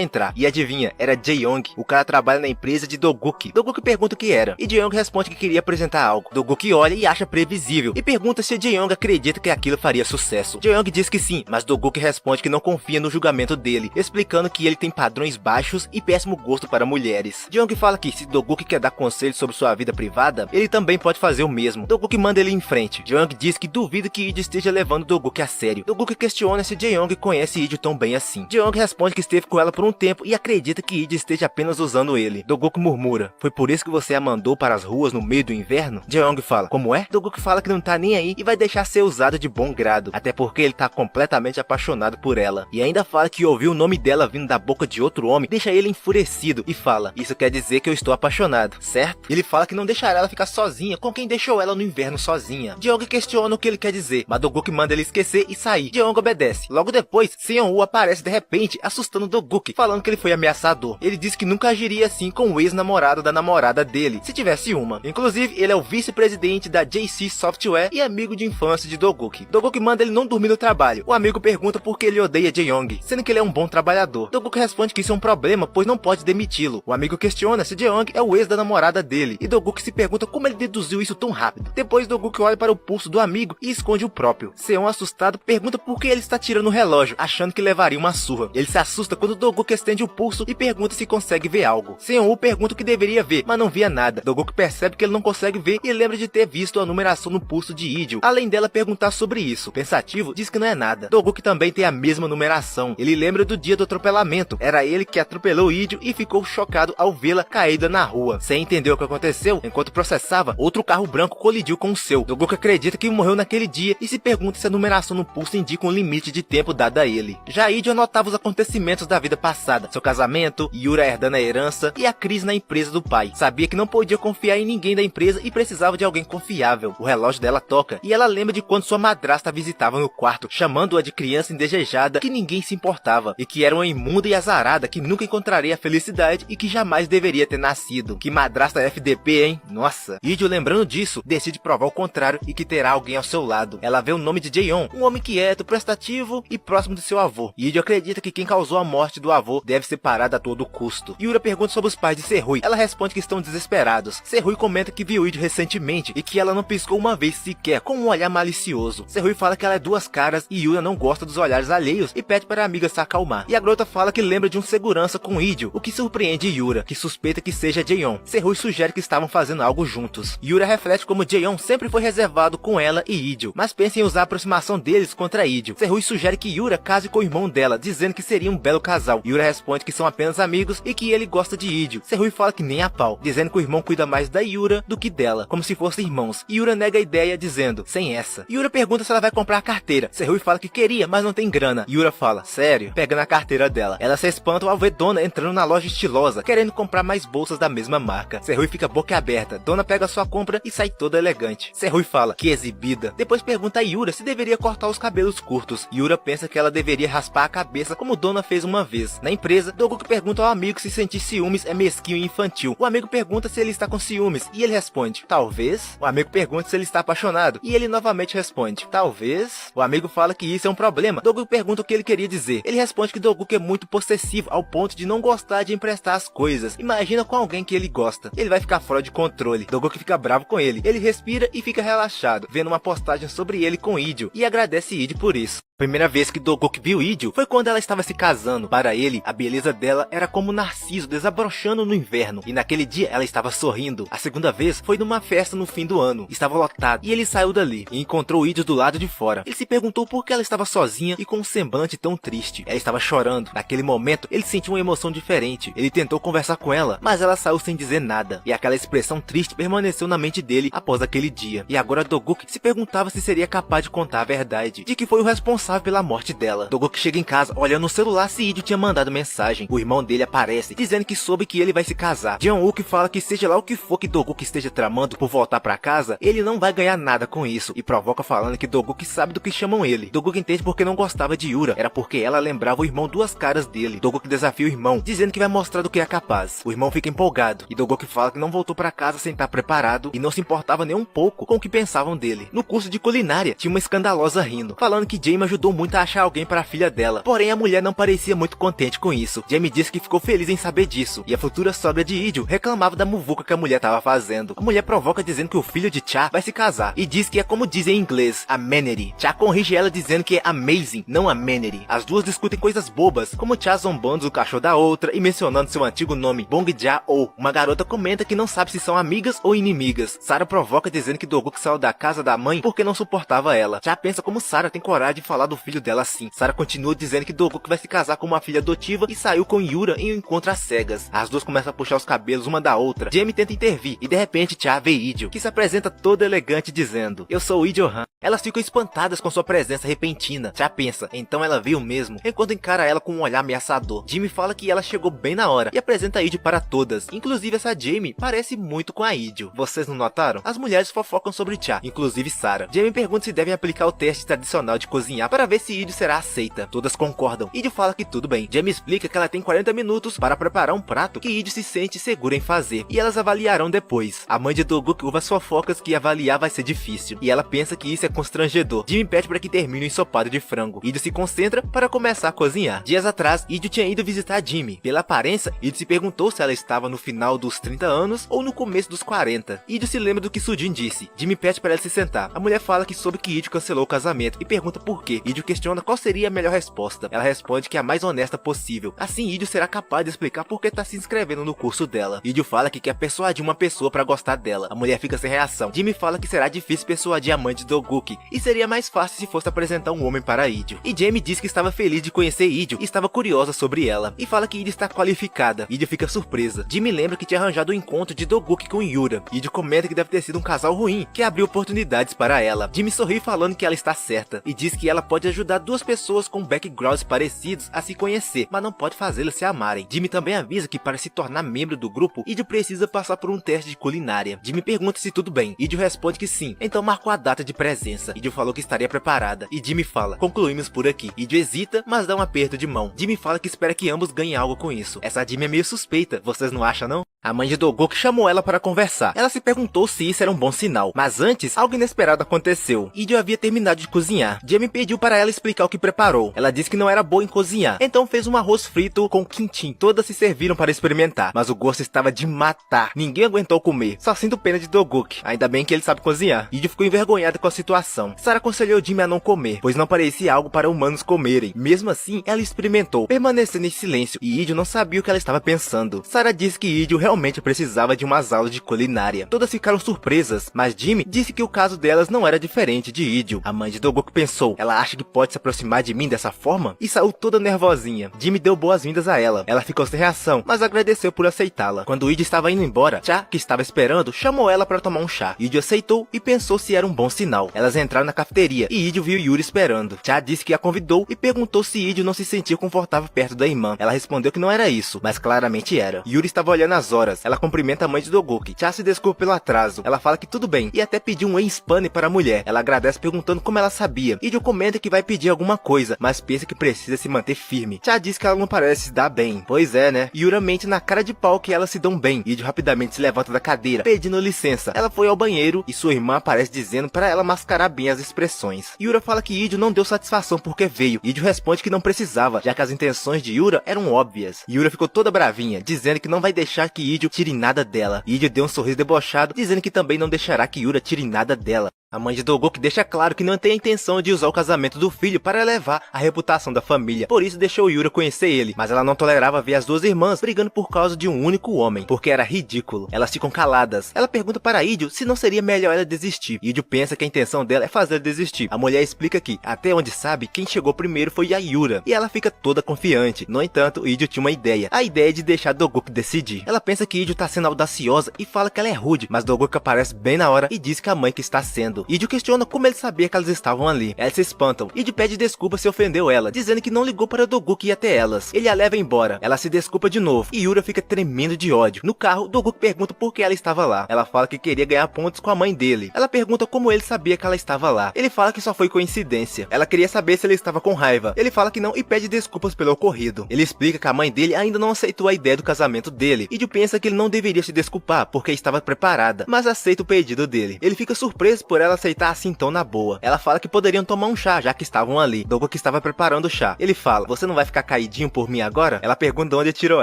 entrar, e adivinha, era Jae-young. O cara trabalha na empresa de Dogoku. Dogoku pergunta o que era, e Jae-young responde que queria apresentar algo. Dogoku olha e acha previsível, e pergunta se Jae-young acredita que aquilo faria sucesso. Jae-young diz que sim, mas Dogoku responde que não confia no julgamento dele, explicando que ele tem padrões baixos e péssimo gosto para mulheres. Jae-young fala que se Dogoku quer dar conselhos sobre sua vida privada, ele também pode fazer o mesmo. Dogoku manda ele em frente. Jae-young diz que duvida que Idio esteja levando Dogoku a sério. Dogoku questiona se Jae-young conhece Idio tão bem assim. Jae-young responde que esteve com ela por um tempo e acredita que Idio esteja apenas usando ele. Dogoku murmura, foi por isso que você a mandou para as ruas no meio do inverno? Jae-young fala, como é? Dogoku fala que não tá nem aí e vai deixar ser usado de bom grado, até porque ele tá completamente apaixonado por ela. E ainda fala que ouvir o nome dela vindo da boca de outro homem deixa ele enfurecido e fala, isso quer dizer que eu estou apaixonado, certo? Ele fala que não deixará ela ficar sozinha com quem deixou ela no inverno sozinha. Jae-young questiona o que ele quer dizer, mas Dogoku manda ele esquecer e sair. Jae-young obedece. Logo depois, Seon-woo aparece de repente, assustando Dogoku, falando que ele foi ameaçador. Ele diz que nunca agiria assim com o ex-namorado da namorada dele, se tivesse uma. Inclusive, ele é o vice-presidente da JC Software e amigo de infância de Dogoku. Dogoku manda ele não dormir no trabalho. O amigo pergunta por que ele odeia Jae-young, sendo que ele é um bom trabalhador. Dogoku responde que isso é um problema, pois não pode demiti-lo. O amigo questiona se Jae-young é o ex da namorada dele, e Dogoku se pergunta como ele deduziu isso tão rápido. Depois, Dogoku olha para o pulso do amigo e esconde o próprio. Seon, assustado, pergunta por que ele está tirando o relógio, achando que levaria uma surra. Ele se assusta quando Dogoku estende o pulso e pergunta se consegue ver algo. Seon-woo pergunta o que deveria ver, mas não via nada. Dogoku percebe que ele não consegue ver e lembra de ter visto a numeração no pulso de Idio, além dela perguntar sobre isso. Pensativo, diz que não é nada. Dogoku também tem a mesma numeração. Ele lembra do dia do atropelamento. Era ele que atropelou Idio e ficou chocado ao vê-la caída na rua. Sem entender o que aconteceu, enquanto processava, outro carro branco colidiu com o seu. Dogoku acredita que morreu naquele dia e se pergunta se a numeração no pulso indica um limite de tempo dado a ele. Já Idio anotava os acontecimentos da vida passada, seu casamento, Yura herdando a herança e a crise na empresa do pai. Sabia que não podia confiar em ninguém da empresa e precisava de alguém confiável. O relógio dela toca e ela lembra de quando sua madrasta a visitava no quarto, chamando-a de criança indesejada que ninguém se importava e que era uma imunda e azarada que nunca encontraria a felicidade e que jamais deveria ter nascido. Que madrasta FDP, hein? Nossa. Idio, lembrando disso, decide provar o contrário e que terá alguém ao seu lado. Ela vê o nome de Jae-young, um homem quieto, prestativo e próximo de seu avô. Idio acredita que quem causou a morte do avô deve ser parado a todo custo. Yura pergunta sobre os pais de Serui. Ela responde que estão desesperados. Serui comenta que viu Idio recentemente e que ela não piscou uma vez sequer, com um olhar malicioso. Serui fala que ela é duas caras e Yura não gosta dos olhares alheios e pede para a amiga se acalmar. E a garota fala que lembra de um segurança com Idio, o que surpreende Yura, que suspeita que seja Jae-young. Serui sugere que estavam fazendo algo juntos. Yura reflete como Jae-young sempre foi reservado com ela e Idio, mas pensa em usar a aproximação deles contra Idio. Serui sugere que Yura case com o irmão dela, dizendo que seria um belo casal. Yura responde que são apenas amigos e que ele gosta de Idio. Serui fala que nem a pau, dizendo que o irmão cuida mais da Yura do que dela, como se fossem irmãos. Yura nega a ideia, dizendo, sem essa. Yura pergunta se ela vai comprar a carteira. Serui fala que queria, mas não tem grana. Yura fala, sério? Pegando a carteira dela. Ela se espanta ao ver Dona entrando na loja estilosa, querendo comprar mais bolsas da mesma marca. Serui fica boquiaberta. Dona pega sua compra e sai toda elegante. Serui fala, que exibida. Depois pergunta a Yura se deveria cortar os cabelos curtos. Yura pensa que ela deveria raspar a cabeça como Dona fez uma vez. Na empresa, Doguk pergunta ao amigo se sentir ciúmes é mesquinho e infantil. O amigo pergunta se ele está com ciúmes e ele responde, talvez. O amigo pergunta se ele está apaixonado e ele novamente responde, talvez. O amigo fala que isso é um problema. Doguk pergunta o que ele queria dizer. Ele responde que Doguk é muito possessivo ao ponto de não gostar de emprestar as coisas. Imagina com alguém que ele gosta. Ele vai ficar fora de controle. Doguk fica bravo com ele. Ele respira e fica relaxado, vendo uma postagem sobre ele com Idio e agradece Idio por isso. Primeira vez que Doguk viu Idio foi quando ela estava se casando. Para ele, a beleza dela era como um narciso desabrochando no inverno, e naquele dia ela estava sorrindo. A segunda vez foi numa festa no fim do ano. Estava lotado, e ele saiu dali e encontrou Idio do lado de fora. Ele se perguntou por que ela estava sozinha e com um semblante tão triste. Ela estava chorando. Naquele momento, ele sentiu uma emoção diferente. Ele tentou conversar com ela, mas ela saiu sem dizer nada, e aquela expressão triste permaneceu na mente dele após aquele dia. E agora Doguk se perguntava se seria capaz de contar a verdade, de que foi o responsável pela morte dela. Doguk chega em casa olhando no celular se Idio tinha mandado mensagem. O irmão dele aparece, dizendo que soube que ele vai se casar. Jeon-wook fala que seja lá o que for que Doguk esteja tramando por voltar pra casa, ele não vai ganhar nada com isso, e provoca falando que Doguk sabe do que chamam ele. Doguk entende porque não gostava de Yura, era porque ela lembrava o irmão duas caras dele. Doguk desafia o irmão, dizendo que vai mostrar do que é capaz. O irmão fica empolgado, e Doguk fala que não voltou pra casa sem estar preparado, e não se importava nem um pouco com o que pensavam dele. No curso de culinária, tinha uma escandalosa rindo, falando que Jamie ajudou muito a achar alguém para a filha dela. Porém, a mulher não parecia muito contente com isso. Jamie disse que ficou feliz em saber disso, e a futura sogra de Idio reclamava da muvuca que a mulher estava fazendo. A mulher provoca dizendo que o filho de Cha vai se casar, e diz que é como dizem em inglês, amenity. Cha corrige ela dizendo que é amazing, não amenity. As duas discutem coisas bobas, como Cha zombando do cachorro da outra e mencionando seu antigo nome, Bong-ja-oh. Uma garota comenta que não sabe se são amigas ou inimigas. Sarah provoca dizendo que Doguk saiu da casa da mãe porque não suportava ela. Cha pensa como Sarah tem coragem de falar do filho dela assim. Sarah continua dizendo que Doguk vai se casar com uma filha adotiva e saiu com Yura em um encontro às cegas. As duas começam a puxar os cabelos uma da outra. Jamie tenta intervir e de repente Cha vê Idio, que se apresenta toda elegante dizendo, eu sou Idio Han. Elas ficam espantadas com sua presença repentina. Cha pensa, então ela veio mesmo, enquanto encara ela com um olhar ameaçador. Jamie fala que ela chegou bem na hora e apresenta Idio para todas. Inclusive essa Jamie parece muito com a Idio. Vocês não notaram? As mulheres fofocam sobre Cha, inclusive Sarah. Jamie pergunta se devem aplicar o teste tradicional de cozinhar para ver se Idio será aceita. Todas concordam. Idio fala que tudo bem. Jamie explica que ela tem 40 minutos para preparar um prato que Idio se sente segura em fazer, e elas avaliarão depois. A mãe de Doguk ouve as fofocas que avaliar vai ser difícil, e ela pensa que isso é constrangedor. Jamie pede para que termine o ensopado de frango. Idio se concentra para começar a cozinhar. Dias atrás, Idio tinha ido visitar Jamie. Pela aparência, Idio se perguntou se ela estava no final dos 30 anos ou no começo dos 40. Idio se lembra do que Sujin disse. Jamie pede para ela se sentar. A mulher fala que soube que Idio cancelou o casamento e pergunta por quê. Idio questiona qual seria a melhor resposta. Ela responde que é a mais honesta possível. Assim, Idio será capaz de explicar por que está se inscrevendo no curso dela. Idio fala que quer persuadir uma pessoa para gostar dela. A mulher fica sem reação. Jamie fala que será difícil persuadir a mãe de Doguk e seria mais fácil se fosse apresentar um homem para Idio. E Jamie diz que estava feliz de conhecer Idio e estava curiosa sobre ela. E fala que Idio está qualificada. Idio fica surpresa. Jamie lembra que tinha arranjado o encontro de Doguk com Yura. Idio comenta que deve ter sido um casal ruim, que abriu oportunidades para ela. Jamie sorri falando que ela está certa e diz que ela pode ajudar duas pessoas com backgrounds parecidos a se conhecer, mas não pode fazê-las se amarem. Jamie também avisa que para se tornar membro do grupo, Idio precisa passar por um teste de culinária. Jamie pergunta se tudo bem. Idio responde que sim, então marcou a data de presença. Idio falou que estaria preparada e Jamie fala, concluímos por aqui. Idio hesita, mas dá um aperto de mão. Jamie fala que espera que ambos ganhem algo com isso. Essa Jamie é meio suspeita, vocês não acham não? A mãe de Doguk chamou ela para conversar. Ela se perguntou se isso era um bom sinal, mas antes, algo inesperado aconteceu. Idio havia terminado de cozinhar. Jamie pediu para ela explicar o que preparou. Ela disse que não era boa em cozinhar, então fez um arroz frito com quintim. Todas se serviram para experimentar, mas o gosto estava de matar. Ninguém aguentou comer. Só sinto pena de Doguk. Ainda bem que ele sabe cozinhar. Idio ficou envergonhada com a situação. Sarah aconselhou Jamie a não comer, pois não parecia algo para humanos comerem. Mesmo assim, ela experimentou, permanecendo em silêncio, e Idio não sabia o que ela estava pensando. Sarah disse que Idio realmente precisava de umas aulas de culinária. Todas ficaram surpresas, mas Jimmy disse que o caso delas não era diferente de Idio. A mãe de Dogoku pensou, ela acha que pode se aproximar de mim dessa forma? E saiu toda nervosinha. Jimmy deu boas-vindas a ela. Ela ficou sem reação, mas agradeceu por aceitá-la. Quando Idio estava indo embora, Cha, que estava esperando, chamou ela para tomar um chá. Idio aceitou e pensou se era um bom sinal. Elas entraram na cafeteria e Idio viu Yuri esperando. Cha disse que a convidou e perguntou se Idio não se sentia confortável perto da irmã. Ela respondeu que não era isso, mas claramente era. Yuri estava olhando as horas. Ela cumprimenta a mãe de Dogoku. Cha se desculpa pelo atraso. Ela fala que tudo bem e até pediu um e-spane para a mulher. Ela agradece perguntando como ela sabia. Idio comenta que vai pedir alguma coisa, mas pensa que precisa se manter firme. Cha diz que ela não parece se dar bem. Pois é, né? Yura mente na cara de pau que elas se dão bem. Idio rapidamente se levanta da cadeira, pedindo licença. Ela foi ao banheiro e sua irmã aparece dizendo para ela mascarar bem as expressões. Yura fala que Idio não deu satisfação porque veio. Idio responde que não precisava, já que as intenções de Yura eram óbvias. Yura ficou toda bravinha, dizendo que não vai deixar que Idio tire nada dela. Idio deu um sorriso debochado, dizendo que também não deixará que Yura tire nada dela. A mãe de Dogoku deixa claro que não tem a intenção de usar o casamento do filho para elevar a reputação da família, por isso deixou Yura conhecer ele, mas ela não tolerava ver as duas irmãs brigando por causa de um único homem, porque era ridículo. Elas ficam caladas. Ela pergunta para Idio se não seria melhor ela desistir. Idio pensa que a intenção dela é fazer ela desistir. A mulher explica que, até onde sabe, quem chegou primeiro foi a Yura, e ela fica toda confiante. No entanto, Idio tinha uma ideia, a ideia de deixar Dogoku decidir. Ela pensa que Idio tá sendo audaciosa e fala que ela é rude, mas Dogoku aparece bem na hora e diz que a mãe que está sendo. Idio questiona como ele sabia que elas estavam ali. Elas se espantam. Idio pede desculpa se ofendeu ela, dizendo que não ligou para Dogoku ir até elas. Ele a leva embora. Ela se desculpa de novo e Yura fica tremendo de ódio. No carro, Dogoku pergunta por que ela estava lá. Ela fala que queria ganhar pontos com a mãe dele. Ela pergunta como ele sabia que ela estava lá. Ele fala que só foi coincidência. Ela queria saber se ele estava com raiva. Ele fala que não e pede desculpas pelo ocorrido. Ele explica que a mãe dele ainda não aceitou a ideia do casamento dele. Idio pensa que ele não deveria se desculpar porque estava preparada, mas aceita o pedido dele. Ele fica surpreso por ela aceitar assim tão na boa. Ela fala que poderiam tomar um chá, já que estavam ali. Dogoku estava preparando o chá. Ele fala, você não vai ficar caidinho por mim agora? Ela pergunta de onde ele tirou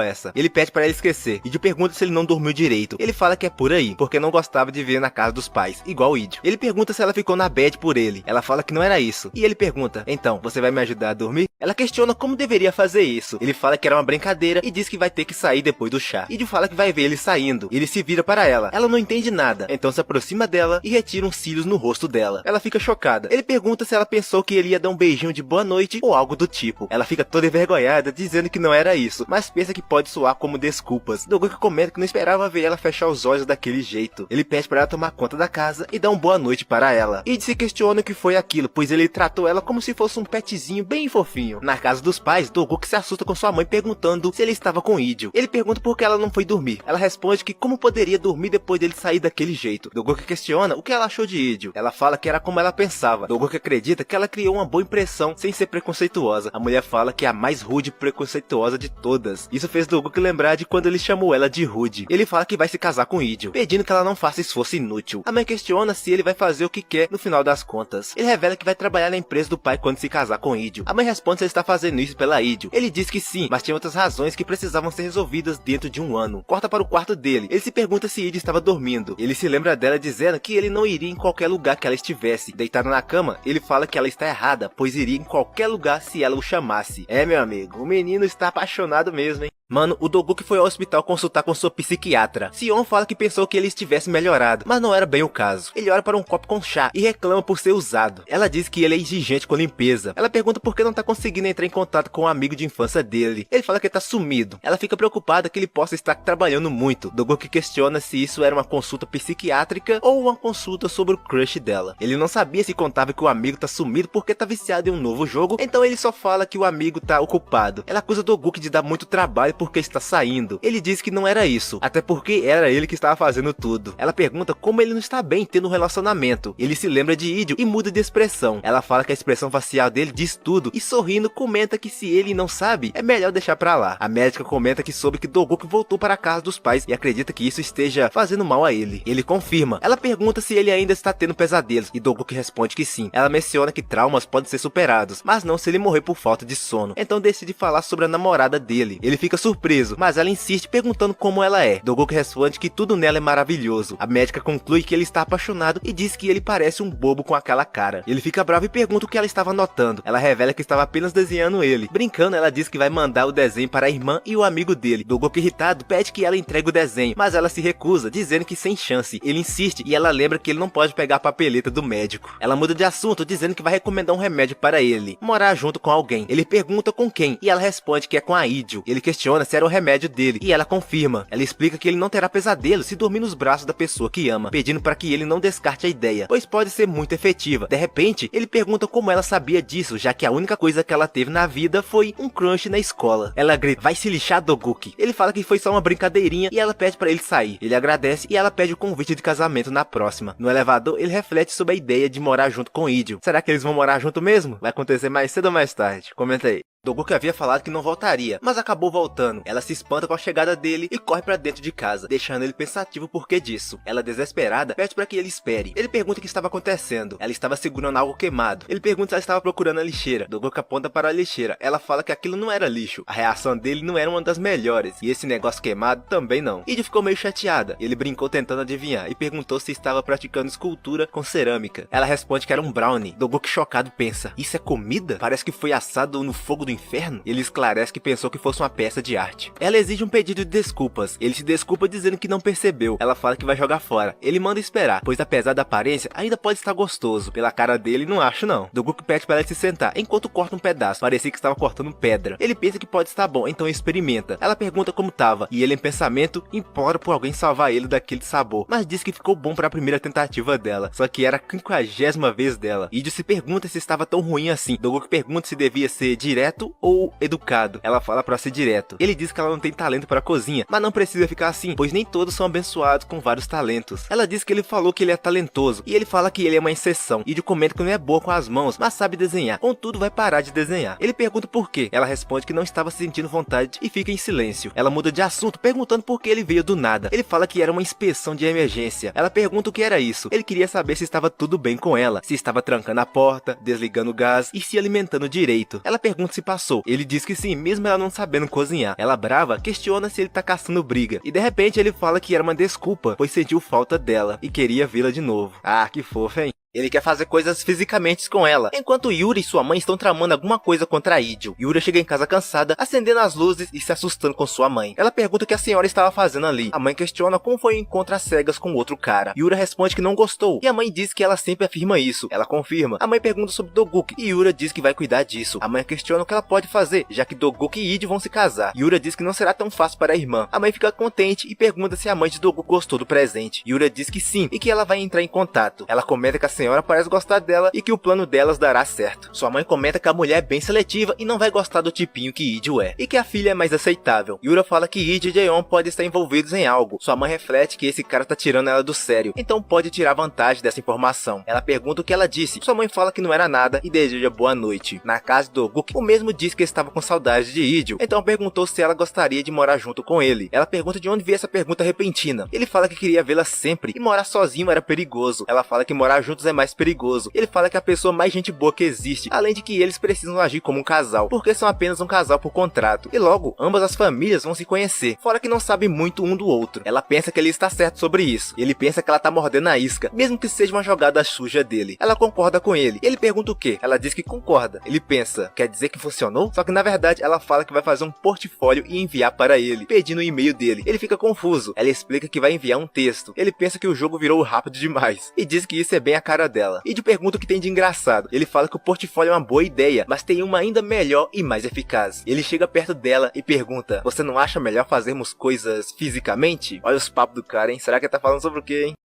essa. Ele pede para ela esquecer. Idio pergunta se ele não dormiu direito. Ele fala que é por aí, porque não gostava de viver na casa dos pais, igual Idio. Ele pergunta se ela ficou na bed por ele. Ela fala que não era isso. E ele pergunta, então, você vai me ajudar a dormir? Ela questiona como deveria fazer isso. Ele fala que era uma brincadeira e diz que vai ter que sair depois do chá. Idio fala que vai ver ele saindo. Ele se vira para ela. Ela não entende nada, então se aproxima dela e retira uns cílios no rosto dela. Ela fica chocada. Ele pergunta se ela pensou que ele ia dar um beijinho de boa noite ou algo do tipo. Ela fica toda envergonhada, dizendo que não era isso, mas pensa que pode soar como desculpas. Dogoku comenta que não esperava ver ela fechar os olhos daquele jeito. Ele pede para ela tomar conta da casa e dar uma boa noite para ela. E se questiona o que foi aquilo, pois ele tratou ela como se fosse um petzinho bem fofinho. Na casa dos pais, Dogoku se assusta com sua mãe perguntando se ele estava com Idio. Ele pergunta por que ela não foi dormir. Ela responde que como poderia dormir depois dele sair daquele jeito. Dogoku questiona o que ela achou de Idio. Ela fala que era como ela pensava. Dogoku acredita que ela criou uma boa impressão sem ser preconceituosa. A mulher fala que é a mais rude e preconceituosa de todas. Isso fez Dogoku lembrar de quando ele chamou ela de rude. Ele fala que vai se casar com Idio, pedindo que ela não faça esforço inútil. A mãe questiona se ele vai fazer o que quer no final das contas. Ele revela que vai trabalhar na empresa do pai quando se casar com Idio. A mãe responde se ele está fazendo isso pela Idio. Ele diz que sim, mas tinha outras razões que precisavam ser resolvidas dentro de um ano. Corta para o quarto dele. Ele se pergunta se Idio estava dormindo. Ele se lembra dela dizendo que ele não iria em qualquer lugar que ela estivesse. Deitada na cama, ele fala que ela está errada, pois iria em qualquer lugar se ela o chamasse. É, meu amigo, o menino está apaixonado mesmo, hein? Mano, o Dogoku foi ao hospital consultar com sua psiquiatra. Sion fala que pensou que ele estivesse melhorado, mas não era bem o caso. Ele olha para um copo com chá e reclama por ser usado. Ela diz que ele é exigente com limpeza. Ela pergunta por que não tá conseguindo entrar em contato com o amigo de infância dele. Ele fala que tá sumido. Ela fica preocupada que ele possa estar trabalhando muito. Dogoku questiona se isso era uma consulta psiquiátrica ou uma consulta sobre o crush dela. Ele não sabia se contava que o amigo tá sumido porque tá viciado em um novo jogo, então ele só fala que o amigo tá ocupado. Ela acusa Dogoku de dar muito trabalho porque está saindo. Ele diz que não era isso, até porque era ele que estava fazendo tudo. Ela pergunta como ele não está bem tendo um relacionamento. Ele se lembra de Idio e muda de expressão. Ela fala que a expressão facial dele diz tudo e sorrindo comenta que se ele não sabe, é melhor deixar pra lá. A médica comenta que soube que Dogoku voltou para a casa dos pais e acredita que isso esteja fazendo mal a ele. Ele confirma. Ela pergunta se ele ainda está tendo pesadelos e Dogoku responde que sim. Ela menciona que traumas podem ser superados, mas não se ele morrer por falta de sono. Então decide falar sobre a namorada dele. Ele fica surpreso, mas ela insiste perguntando como ela é. Dogoku responde que tudo nela é maravilhoso. A médica conclui que ele está apaixonado e diz que ele parece um bobo com aquela cara. Ele fica bravo e pergunta o que ela estava notando. Ela revela que estava apenas desenhando ele. Brincando, ela diz que vai mandar o desenho para a irmã e o amigo dele. Dogoku, irritado, pede que ela entregue o desenho, mas ela se recusa, dizendo que sem chance. Ele insiste e ela lembra que ele não pode pegar a papeleta do médico. Ela muda de assunto, dizendo que vai recomendar um remédio para ele morar junto com alguém. Ele pergunta com quem e ela responde que é com a Idio. Ele questiona se era o remédio dele e ela confirma. Ela explica que ele não terá pesadelo se dormir nos braços da pessoa que ama, pedindo para que ele não descarte a ideia, pois pode ser muito efetiva. De repente, ele pergunta como ela sabia disso, já que a única coisa que ela teve na vida foi um crush na escola. Ela grita: vai se lixar, Dogoku. Ele fala que foi só uma brincadeirinha e ela pede para ele sair. Ele agradece e ela pede o convite de casamento na próxima. No elevador, ele reflete sobre a ideia de morar junto com Idio. Será que eles vão morar junto mesmo? Vai acontecer mais cedo ou mais tarde? Comenta aí. Dogoku havia falado que não voltaria, mas acabou voltando. Ela se espanta com a chegada dele e corre pra dentro de casa, deixando ele pensativo por que disso. Ela, desesperada, pede pra que ele espere. Ele pergunta o que estava acontecendo. Ela estava segurando algo queimado. Ele pergunta se ela estava procurando a lixeira. Dogoku aponta para a lixeira. Ela fala que aquilo não era lixo. A reação dele não era uma das melhores, e esse negócio queimado também não. Idio ficou meio chateada. Ele brincou tentando adivinhar e perguntou se estava praticando escultura com cerâmica. Ela responde que era um brownie. Dogoku, chocado, pensa: isso é comida? Parece que foi assado no fogo do inferno? Ele esclarece que pensou que fosse uma peça de arte. Ela exige um pedido de desculpas. Ele se desculpa dizendo que não percebeu. Ela fala que vai jogar fora. Ele manda esperar, pois apesar da aparência, ainda pode estar gostoso. Pela cara dele, não acho não. Dogoku pede para ela se sentar, enquanto corta um pedaço. Parecia que estava cortando pedra. Ele pensa que pode estar bom, então experimenta. Ela pergunta como tava, e ele, em pensamento, implora por alguém salvar ele daquele sabor, mas diz que ficou bom para a primeira tentativa dela, só que era a 50ª vez dela. Idio se pergunta se estava tão ruim assim. Dogoku pergunta se devia ser direto ou educado. Ela fala pra ser direto. Ele diz que ela não tem talento para cozinha, mas não precisa ficar assim, pois nem todos são abençoados com vários talentos. Ela diz que ele falou que ele é talentoso, e ele fala que ele é uma exceção. Idio comenta que não é boa com as mãos, mas sabe desenhar, contudo vai parar de desenhar. Ele pergunta por quê. Ela responde que não estava se sentindo vontade e fica em silêncio. Ela muda de assunto, perguntando por que ele veio do nada. Ele fala que era uma inspeção de emergência. Ela pergunta o que era isso. Ele queria saber se estava tudo bem com ela, se estava trancando a porta, desligando o gás e se alimentando direito. Ela pergunta se passou. Ele diz que sim, mesmo ela não sabendo cozinhar. Ela, brava, questiona se ele tá caçando briga. E de repente ele fala que era uma desculpa, pois sentiu falta dela e queria vê-la de novo. Ah, que fofo, hein? Ele quer fazer coisas fisicamente com ela, enquanto Yura e sua mãe estão tramando alguma coisa contra a Idio. Yura chega em casa cansada, acendendo as luzes e se assustando com sua mãe. Ela pergunta o que a senhora estava fazendo ali. A mãe questiona como foi o encontro às cegas com outro cara. Yura responde que não gostou, e a mãe diz que ela sempre afirma isso. Ela confirma. A mãe pergunta sobre Dogoku, e Yura diz que vai cuidar disso. A mãe questiona o que ela pode fazer, já que Dogoku e Idio vão se casar. Yura diz que não será tão fácil para a irmã. A mãe fica contente e pergunta se a mãe de Dogoku gostou do presente. Yura diz que sim, e que ela vai entrar em contato. Ela comenta que a senhora parece gostar dela e que o plano delas dará certo. Sua mãe comenta que a mulher é bem seletiva e não vai gostar do tipinho que Idio é, e que a filha é mais aceitável. Yura fala que Idio e Jaeon podem estar envolvidos em algo. Sua mãe reflete que esse cara tá tirando ela do sério, então pode tirar vantagem dessa informação. Ela pergunta o que ela disse. Sua mãe fala que não era nada e deseja boa noite. Na casa de Dogoku, o mesmo diz que estava com saudade de Idio, então perguntou se ela gostaria de morar junto com ele. Ela pergunta de onde veio essa pergunta repentina. Ele fala que queria vê-la sempre e morar sozinho era perigoso. Ela fala que morar juntos é mais perigoso. Ele fala que é a pessoa mais gente boa que existe, além de que eles precisam agir como um casal, porque são apenas um casal por contrato, e logo, ambas as famílias vão se conhecer, fora que não sabem muito um do outro. Ela pensa que ele está certo sobre isso, e ele pensa que ela tá mordendo a isca, mesmo que seja uma jogada suja dele. Ela concorda com ele, ele pergunta o quê? Ela diz que concorda. Ele pensa, quer dizer que funcionou? Só que na verdade ela fala que vai fazer um portfólio e enviar para ele, pedindo o e-mail dele. Ele fica confuso, ela explica que vai enviar um texto. Ele pensa que o jogo virou rápido demais, e diz que isso é bem a cara dela. E pergunta o que tem de engraçado. Ele fala que o portfólio é uma boa ideia, mas tem uma ainda melhor e mais eficaz. Ele chega perto dela e pergunta: você não acha melhor fazermos coisas fisicamente? Olha os papos do cara, hein? Será que ele tá falando sobre o quê, hein?